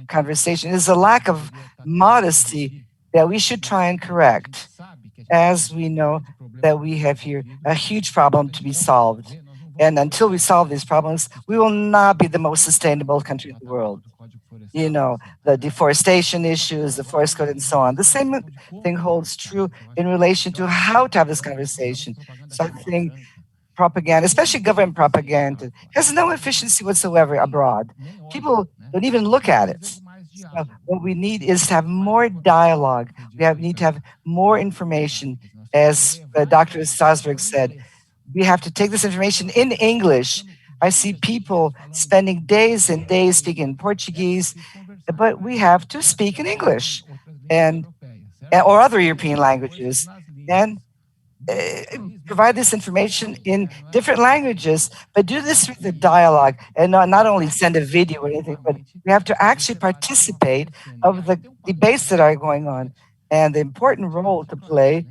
Speaker 3: conversation is a lack of modesty that we should try and correct, as we know that we have here a huge problem to be solved. And until we solve these problems, we will not be the most sustainable country in the world. You know, the deforestation issues, the forest code, and so on. The same thing holds true in relation to how to have this conversation. So I think propaganda, especially government propaganda, has no efficiency whatsoever abroad. People don't even look at it. So what we need is to have more dialogue. We need to have more information. As Dr. Stausberg said, we have to take this information in English. I see people spending days and days speaking Portuguese, but we have to speak in English and or other European languages, and provide this information in different languages, but do this through the dialogue and not only send a video or anything, but we have to actually participate of the debates that are going on. And the important role to play,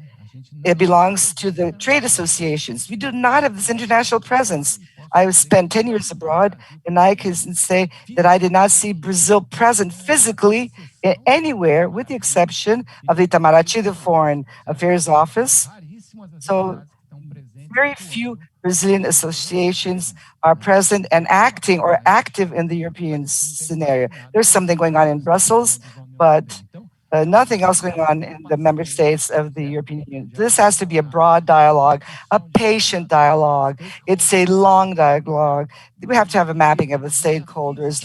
Speaker 3: it belongs to the trade associations. We do not have this international presence. I spent 10 years abroad, and I can say that I did not see Brazil present physically anywhere, with the exception of the Itamaraty, the Foreign Affairs Office. So very few Brazilian associations are present and acting or active in the European scenario. There's something going on in Brussels, but nothing else going on in the member states of the European Union. This has to be a broad dialogue, a patient dialogue. It's a long dialogue. We have to have a mapping of the stakeholders,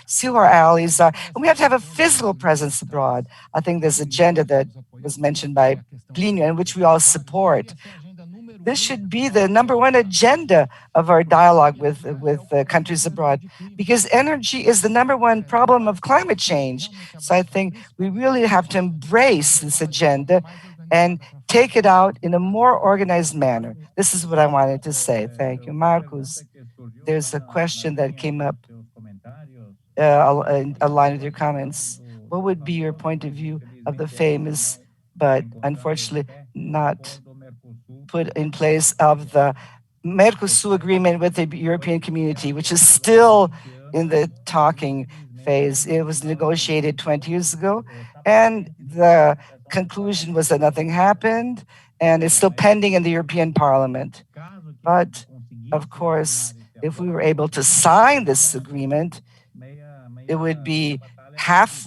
Speaker 3: see who our allies are, and we have to have a physical presence abroad. I think this agenda that was mentioned by Plínio, and which we all support, this should be the #1 agenda of our dialogue with countries abroad, because energy is the #1 problem of climate change. So I think we really have to embrace this agenda and take it out in a more organized manner. This is what I wanted to say. Thank you. Marcos, there's a question that came up aligned with your comments. What would be your point of view of the famous, but unfortunately not put in place, of the Mercosur agreement with the European community, which is still in the talking phase? It was negotiated 20 years ago, and the conclusion was that nothing happened, and it's still pending in the European Parliament. But of course, if we were able to sign this agreement, it would be half,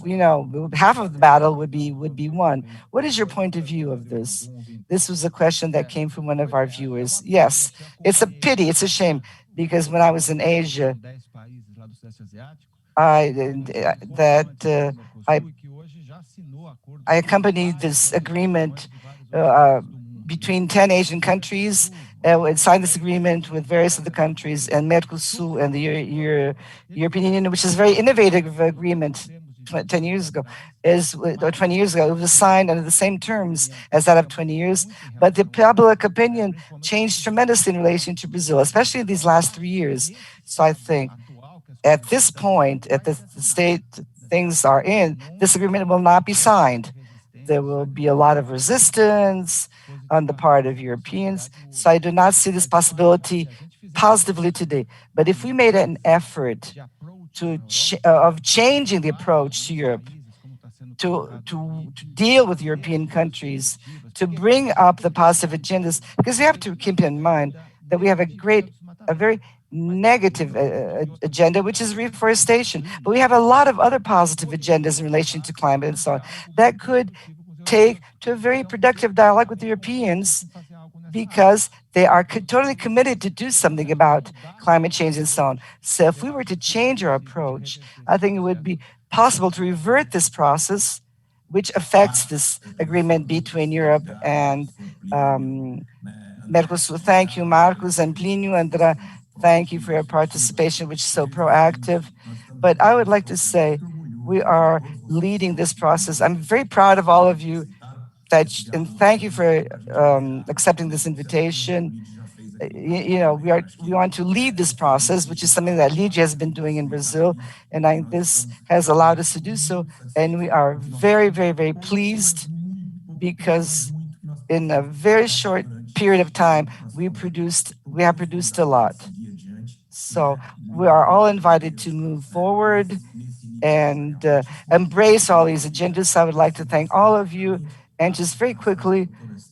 Speaker 3: half of the battle would be won. What is your point of view of this? This was a question that came from one of our viewers. Yes, it's a pity, it's a shame, because when I was in Asia, I accompanied this agreement between 10 Asian countries, and signed this agreement with various other countries, and Mercosur and the European Union, which is a very innovative agreement. 10 years ago, or 20 years ago, it was signed under the same terms as that of 20 years. But the public opinion changed tremendously in relation to Brazil, especially in these last 3 years. So I think at this point, at the state things are in, this agreement will not be signed. There will be a lot of resistance on the part of Europeans. So I do not see this possibility positively today. But if we made an effort of changing the approach to Europe, to deal with European countries, to bring up the positive agendas, because we have to keep in mind that we have a very negative agenda, which is reforestation. But we have a lot of other positive agendas in relation to climate and so on, that could take to a very productive dialogue with the Europeans, because they are totally committed to do something about climate change and so on. So if we were to change our approach, I think it would be possible to revert this process, which affects this agreement between Europe and Mercosur. Thank you, Marcos and Plínio. André, thank you for your participation, which is so proactive. But I would like to say we are leading this process. I'm very proud of all of you, and thank you for accepting this invitation. We want to lead this process, which is something that LIDE has been doing in Brazil, and this has allowed us to do so. And we are very, very, very pleased, because in a very short period of time, we have produced a lot. So we are all invited to move forward and embrace all these agendas. I would like to thank all of you. And just very quickly,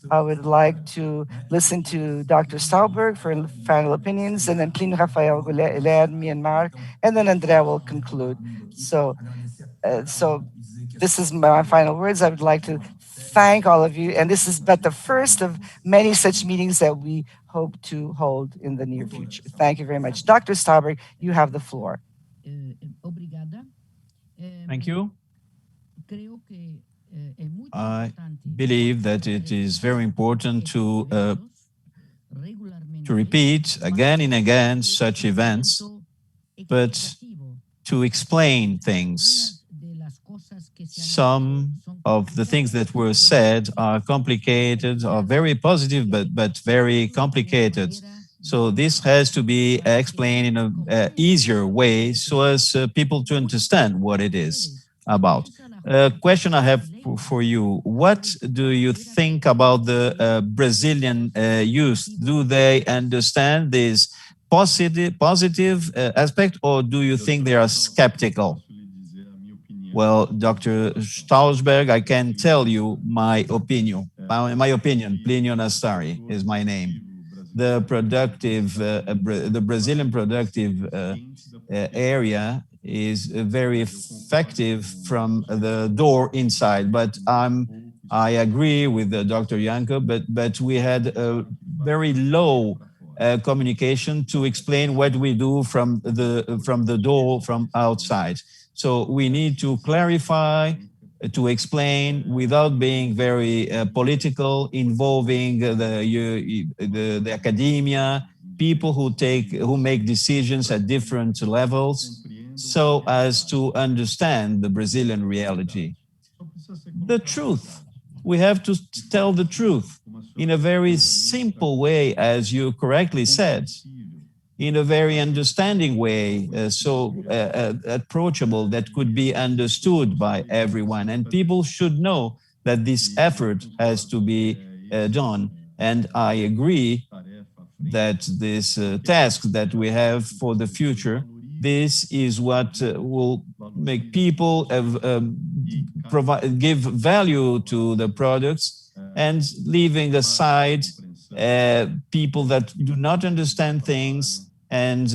Speaker 3: I would like to listen to Dr. Stausberg for final opinions, and then Plínio, Rafael, Guilherme, and Mark, and then André will conclude. So this is my final words. I would like to thank all of you. And this is but the first of many such meetings that we hope to hold in the near future. Thank you very much. Dr. Stausberg, you have the floor.
Speaker 5: Thank you. I believe that it is very important to repeat again and again such events, but to explain things. Some of the things that were said are complicated, are very positive, but very complicated. So this has to be explained in an easier way so as people to understand what it is about. A question I have for you, what do you think about the Brazilian youth? Do they understand this positive aspect, or do you think they are skeptical? Well, Dr. Stausberg, I can tell you my opinion. My opinion, Plínio Nastari is my name. The Brazilian productive area is very effective from the door inside, but I agree with Dr. Jank, but we had a very low communication to explain what we do from the door from outside. So we need to clarify, to explain without being very political, involving the academia, people who make decisions at different levels, so as to understand the Brazilian reality. The truth. We have to tell the truth in a very simple way, as you correctly said, in a very understanding way, so approachable that could be understood by everyone. And people should know that this effort has to be done. And I agree that this task that we have for the future, this is what will make people give value to the products, and leaving aside people that do not understand things and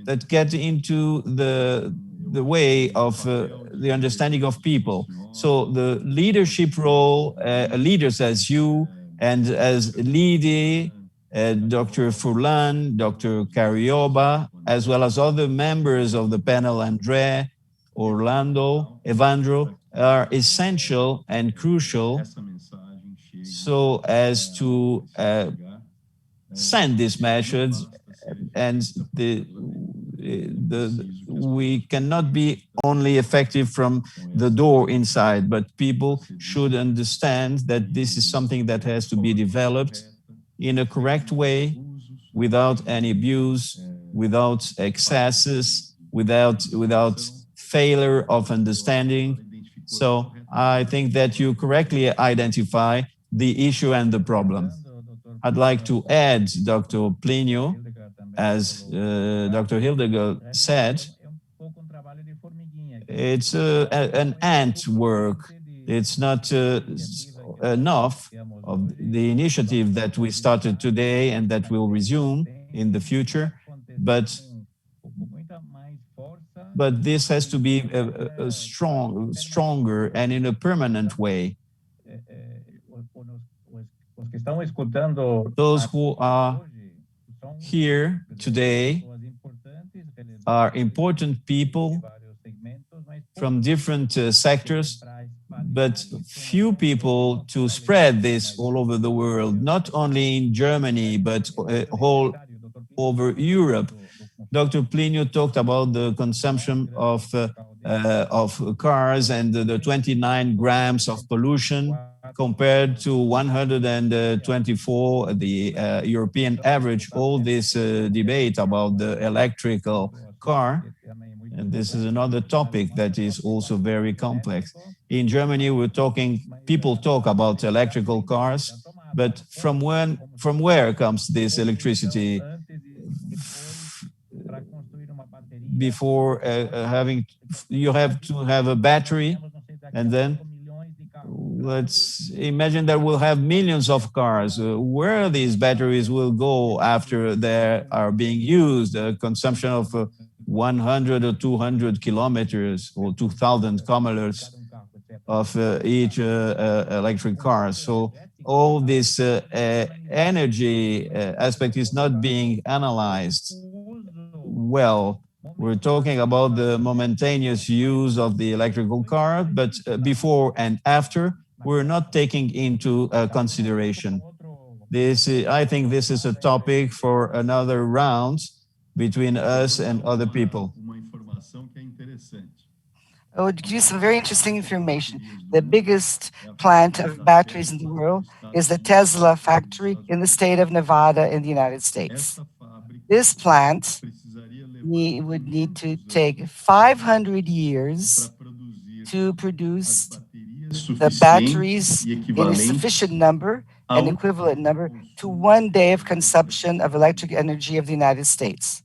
Speaker 5: that get into the way of the understanding of people. So the leadership role, leaders as you and as LIDE, Dr. Furlan, Dr. Carioba, as well as other members of the panel, André, Orlando, Evandro, are essential and crucial so as to send this message, and we cannot be only effective from the door inside, but people should understand that this is something that has to be developed in a correct way, without any abuse, without excesses, without failure of understanding. So I think that you correctly identify the issue and the problem. I'd like to add, Dr. Plínio, as Dr. Hildegard said, it's an ant work. It's not enough of the initiative that we started today and that will resume in the future, but this has to be stronger and in a permanent way. Those who are here today are important people from different sectors, but few people to spread this all over the world, not only in Germany, but all over Europe. Dr. Plínio talked about the consumption of cars and the 29 grams of pollution compared to 124, the European average. All this debate about the electrical car, and this is another topic that is also very complex. In Germany, people talk about electrical cars, but from where comes this electricity? Before you have to have a battery, and then let's imagine that we'll have millions of cars. Where these batteries will go after they are being used, a consumption of 100 or 200 kilometers or 2,000 kilometers. of each electric car. So all this energy aspect is not being analyzed well. We're talking about the momentaneous use of the electrical car, but before and after, we're not taking into consideration. I think this is a topic for another round between us and other people.
Speaker 3: I would give you some very interesting information. The biggest plant of batteries in the world is the Tesla factory in the state of Nevada in the United States. This plant would need to take 500 years to produce the batteries in a sufficient number, an equivalent number, to 1 day of consumption of electric energy of the United States.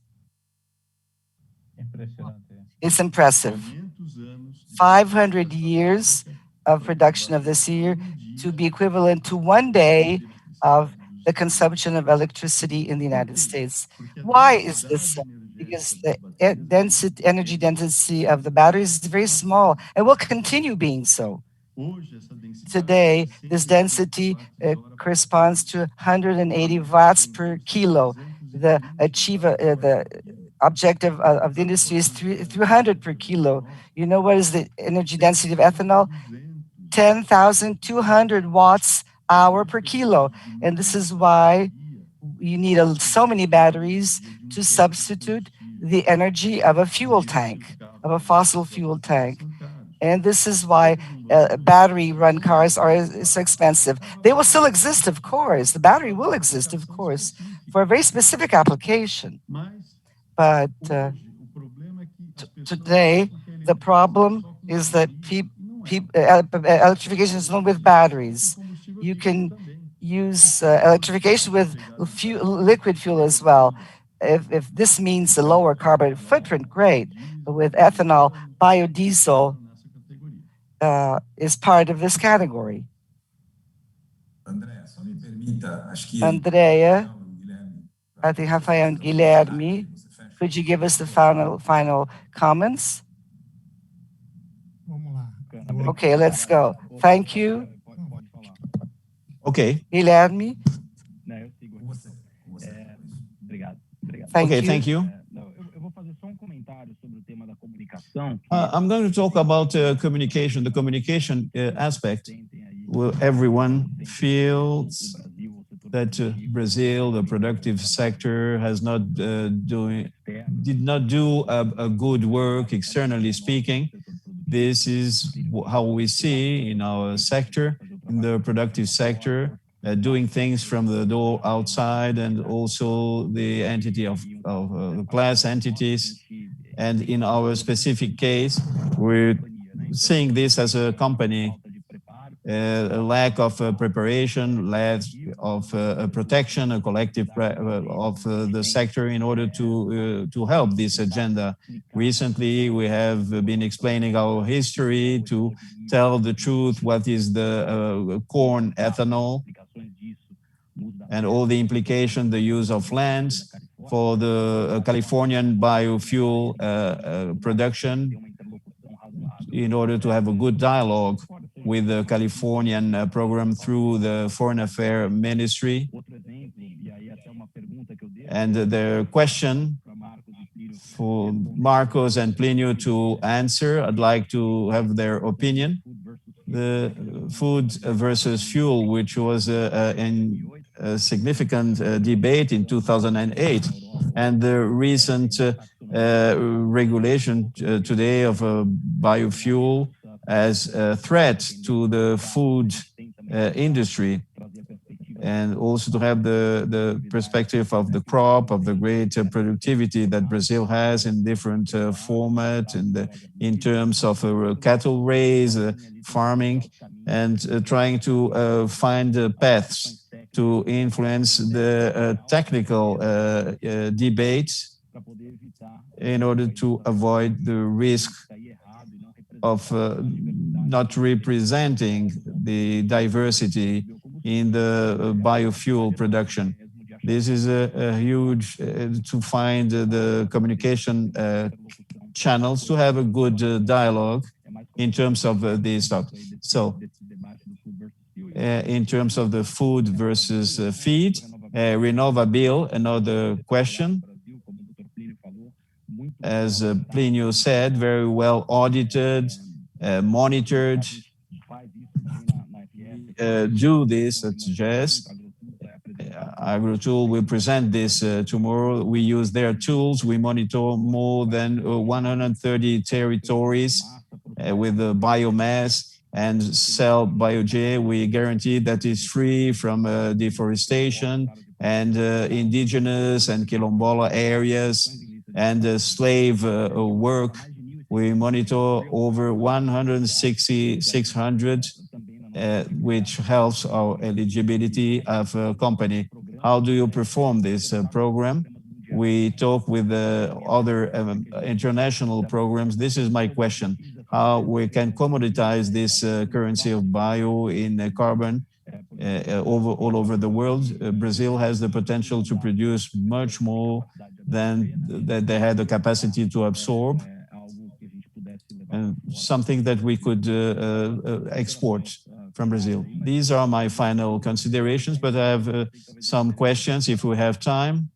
Speaker 3: It's impressive. 500 years of production of this year to be equivalent to 1 day of the consumption of electricity in the United States. Why is this? Because the energy density of the batteries is very small and will continue being so. Today, this density corresponds to 180 watts per kilo. The objective of the industry is 300 per kilo. You know what is the energy density of ethanol? 10,200 watts hour per kilo. And this is why you need so many batteries to substitute the energy of a fuel tank, of a fossil fuel tank. And this is why battery-run cars are so expensive. They will still exist, of course. The battery will exist, of course, for a very specific application. But today, the problem is that electrification is not with batteries. You can use electrification with liquid fuel as well. If this means a lower carbon footprint, great. But with ethanol, biodiesel is part of this category. Andrea, I think Rafael and Guilherme, could you give us the final comments? Okay, let's go. Thank you.
Speaker 5: Okay.
Speaker 3: Guilherme. Thank you.
Speaker 5: Thank you. I'm going to talk about communication, the communication aspect, where everyone feels that Brazil, the productive sector, did not do a good work, externally speaking. This is how we see in our sector, in the productive sector, doing things from the door outside, and also the entity of the class entities. And in our specific case, we're seeing this as a company, a lack of preparation, lack of protection, a collective of the sector in order to help this agenda. Recently, we have been explaining our history to tell the truth, what is the corn ethanol, and all the implication, the use of lands for the Californian biofuel production, in order to have a good dialogue with the Californian program through the Foreign Affairs Ministry. And the question for Marcos and Plínio to answer, I'd like to have their opinion. The food versus fuel, which was a significant debate in 2008, and the recent regulation today of biofuel as a threat to the food industry, and also to have the perspective of the crop, of the great productivity that Brazil has in different formats, and in terms of cattle raise, farming, and trying to find paths to influence the technical debates in order to avoid the risk of not representing the diversity in the biofuel production. This is a huge, to find the communication channels to have a good dialogue in terms of this stuff. So in terms of the food versus feed, RenovaBio, another question. As Plínio said, very well audited, monitored. Do this at JES. Agrotools will present this tomorrow. We use their tools. We monitor more than 130 territories with the biomass and sell biojet. We guarantee that it's free from deforestation and indigenous and quilombola areas and slave work. We monitor over 600, which helps our eligibility of a company. How do you perform this program? We talk with other international programs. This is my question. How we can commoditize this currency of bio in carbon all over the world. Brazil has the potential to produce much more than that they had the capacity to absorb, and something that we could export from Brazil. These are my final considerations, but I have some questions if we have time.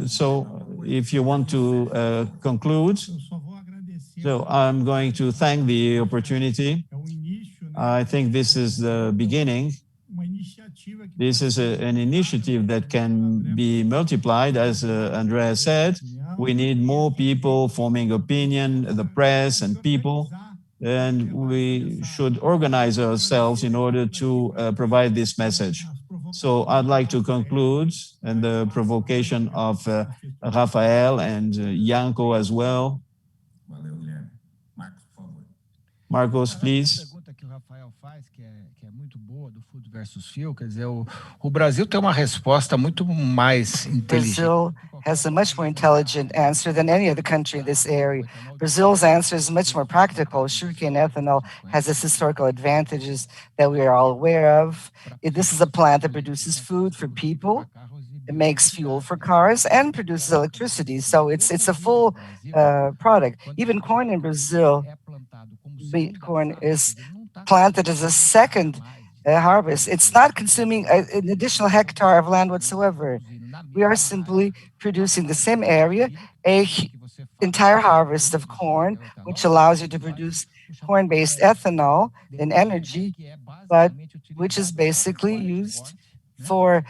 Speaker 5: So if you want to conclude, so I'm going to thank the opportunity. I think this is the beginning. This is an initiative that can be multiplied, as André said. We need more people forming opinion, the press and people, and we should organize ourselves in order to provide this message. So I'd like to conclude, and the provocation of Rafael and Janko as well. Marcos, please.
Speaker 6: Versus fuel, quer dizer, o Brasil tem uma resposta muito mais inteligente.
Speaker 3: Brazil has a much more intelligent answer than any other country in this area. Brazil's answer is much more practical. Sugarcane ethanol has its historical advantages that we are all aware of. This is a plant that produces food for people. It makes fuel for cars and produces electricity. So it's a full product. Even corn in Brazil, wheat corn is planted as a second harvest. It's not consuming an additional hectare of land whatsoever. We are simply producing the same area, an entire harvest of corn, which allows you to produce corn-based ethanol and energy, but which is basically used for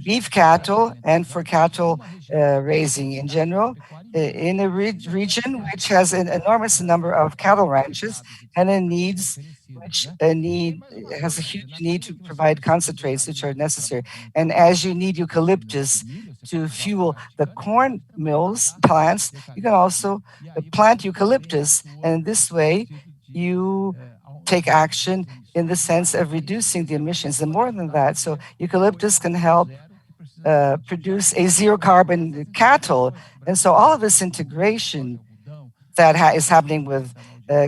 Speaker 3: beef cattle and for cattle raising in general, in a region which has an enormous number of cattle ranches and has a huge need to provide concentrates which are necessary. And as you need eucalyptus to fuel the corn mills plants, you can also plant eucalyptus, and in this way you take action in the sense of reducing the emissions. And more than that, so eucalyptus can help produce a zero carbon cattle. And so all of this integration that is happening with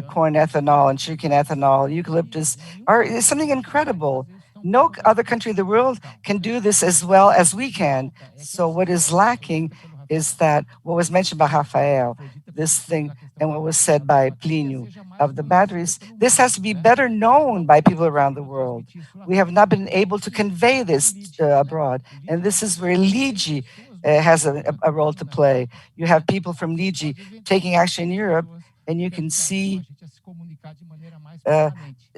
Speaker 3: corn ethanol and sugarcane ethanol, eucalyptus, is something incredible. No other country in the world can do this as well as we can. So what is lacking is that what was mentioned by Rafael, this thing, and what was said by Plínio of the batteries, this has to be better known by people around the world. We have not been able to convey this abroad. And this is where LIDE has a role to play. You have people from LIDE taking action in Europe, and you can see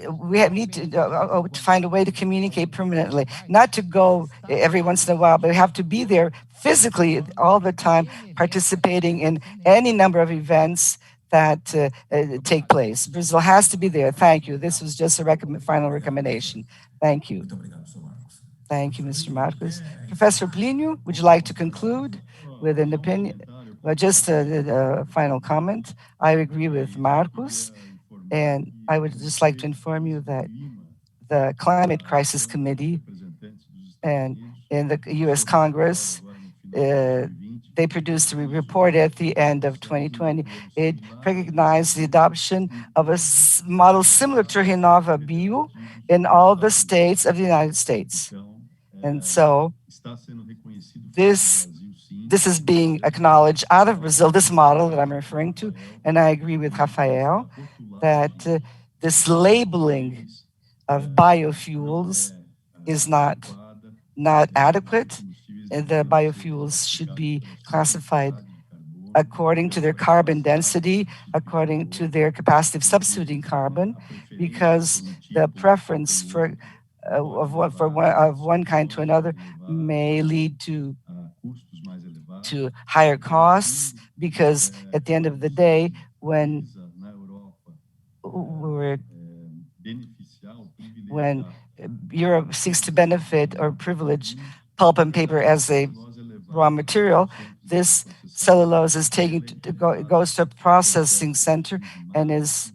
Speaker 3: we need to find a way to communicate permanently, not to go every once in a while, but we have to be there physically all the time, participating in any number of events that take place. Brazil has to be there. Thank you. This was just a final recommendation. Thank you. Thank you, Mr. Marcos. Professor Plínio, would you like to conclude with an opinion? Well, just a final comment. I agree with Marcos, and I would just like to inform you that the Climate Crisis Committee and in the U.S. Congress, they produced a report at the end of 2020. It recognized the adoption of a model similar to RenovaBio in all the states of the United States. And so this is being acknowledged out of Brazil, this model that I'm referring to, and I agree with Rafael that this labeling of biofuels is not adequate. The biofuels should be classified according to their carbon density, according to their capacity of substituting carbon, because the preference for one kind to another may lead to higher costs, because at the end of the day, when Europe seeks to benefit or privilege pulp and paper as a raw material, this cellulose is goes to a processing center and is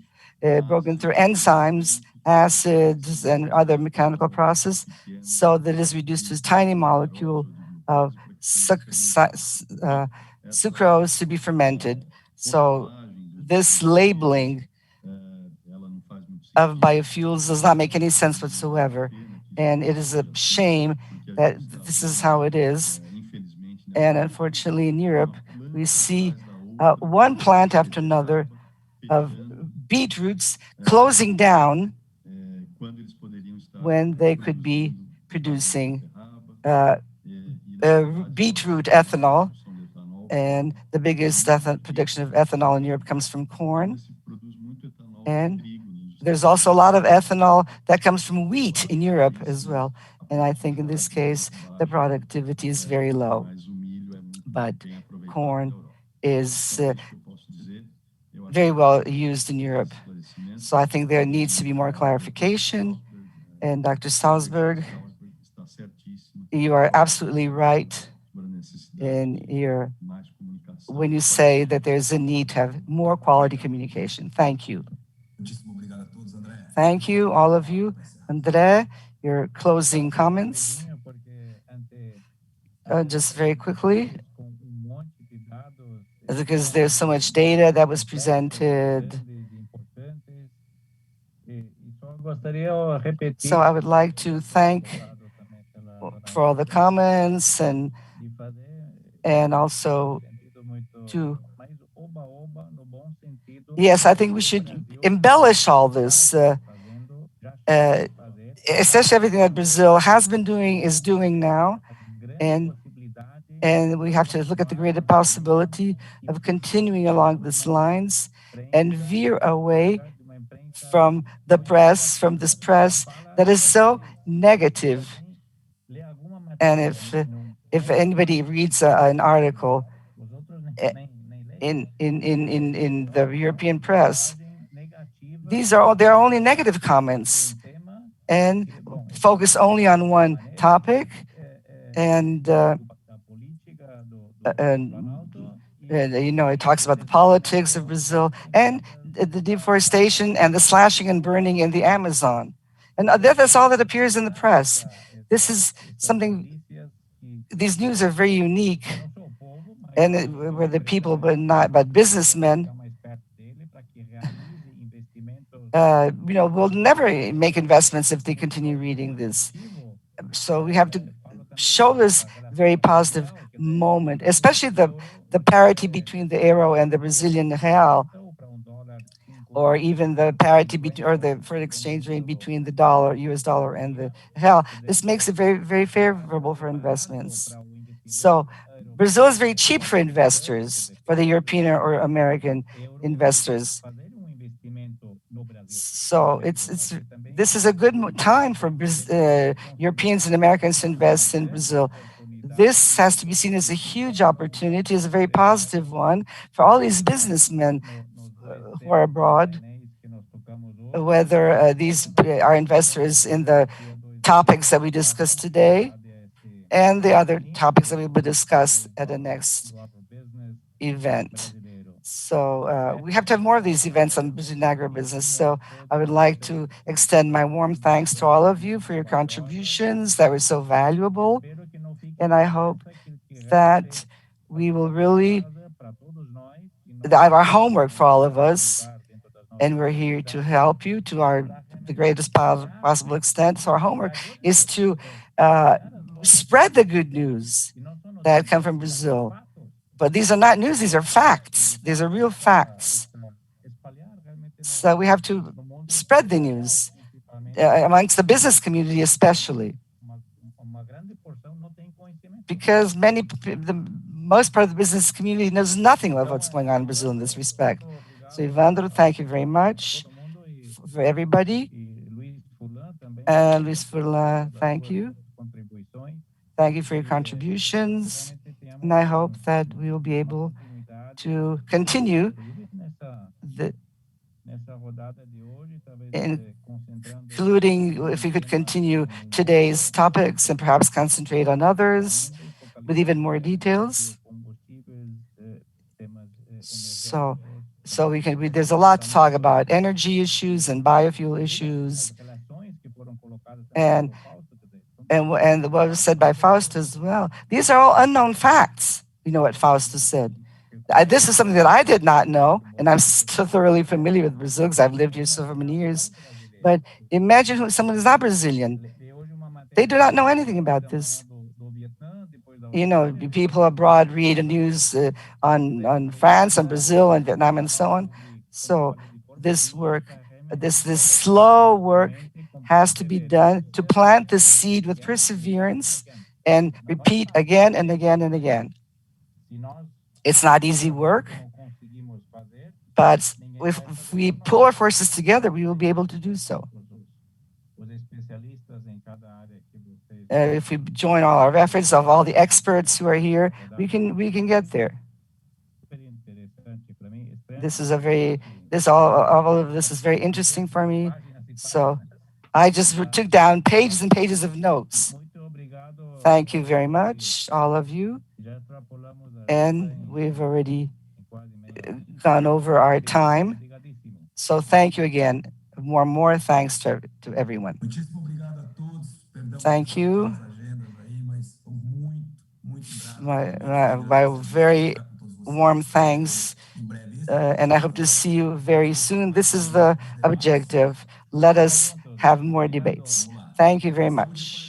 Speaker 3: broken through enzymes, acids, and other mechanical process, so that it is reduced to a tiny molecule of sucrose to be fermented. So this labeling of biofuels does not make any sense whatsoever, and it is a shame that this is how it is. And unfortunately, in Europe, we see one plant after another of beetroots closing down when they could be producing beetroot ethanol. And the biggest production of ethanol in Europe comes from corn. And there's also a lot of ethanol that comes from wheat in Europe as well. And I think in this case, the productivity is very low. But corn is very well used in Europe. So I think there needs to be more clarification. And Dr. Stausberg, you are absolutely right when you say that there's a need to have more quality communication. Thank you. Thank you, all of you. André, your closing comments. Just very quickly, because there's so much data that was presented. So I would like to thank for all the comments and also yes, I think we should embellish all this, especially everything that Brazil has been doing, is doing now. And we have to look at the greater possibility of continuing along these lines and veer away from the press, from this press that is so negative. And if anybody reads an article in the European press, they're only negative comments and focus only on one topic, and it talks about the politics of Brazil and the deforestation and the slashing and burning in the Amazon. And that's all that appears in the press. This is something, these news are very unique, and where the people, but businessmen, will never make investments if they continue reading this. So we have to show this very positive moment, especially the parity between the euro and the Brazilian real, or even the parity or the foreign exchange rate between the US dollar and the real. This makes it very, very favorable for investments. So Brazil is very cheap for investors, for the European or American investors. So this is a good time for Europeans and Americans to invest in Brazil. This has to be seen as a huge opportunity, as a very positive one for all these businessmen who are abroad, whether these are investors in the topics that we discussed today and the other topics that we will discuss at the next event. So we have to have more of these events on Brazilian agribusiness. So I would like to extend my warm thanks to all of you for your contributions that were so valuable. And I hope that we will really have our homework for all of us. And we're here to help you to the greatest possible extent. So our homework is to spread the good news that come from Brazil. But these are not news, these are facts. These are real facts. So we have to spread the news amongst the business community especially. Because most part of the business community knows nothing of what's going on in Brazil in this respect. So Evandro, thank you very much for everybody. And Luiz Furlan, thank you. Thank you for your contributions. And I hope that we will be able to continue including if we could continue today's topics and perhaps concentrate on others with even more details. So there's a lot to talk about, energy issues and biofuel issues, and what was said by Fausto as well. These are all unknown facts. You know what Fausto said. This is something that I did not know, and I'm still thoroughly familiar with Brazil because I've lived here so many years. But imagine someone who's not Brazilian. They do not know anything about this. You know, people abroad read the news on France, on Brazil, and Vietnam, and so on. So this work, this slow work has to be done to plant the seed with perseverance and repeat again and again and again. It's not easy work, but if we pull our forces together, we will be able to do so. If we join all our efforts of all the experts who are here, we can get there. This is all of this is very interesting for me. So I just took down pages and pages of notes. Thank you very much, all of you. And we've already gone over our time. So thank you again. More thanks to everyone. Thank you. My very warm thanks. And I hope to see you very soon. This is the objective. Let us have more debates. Thank you very much.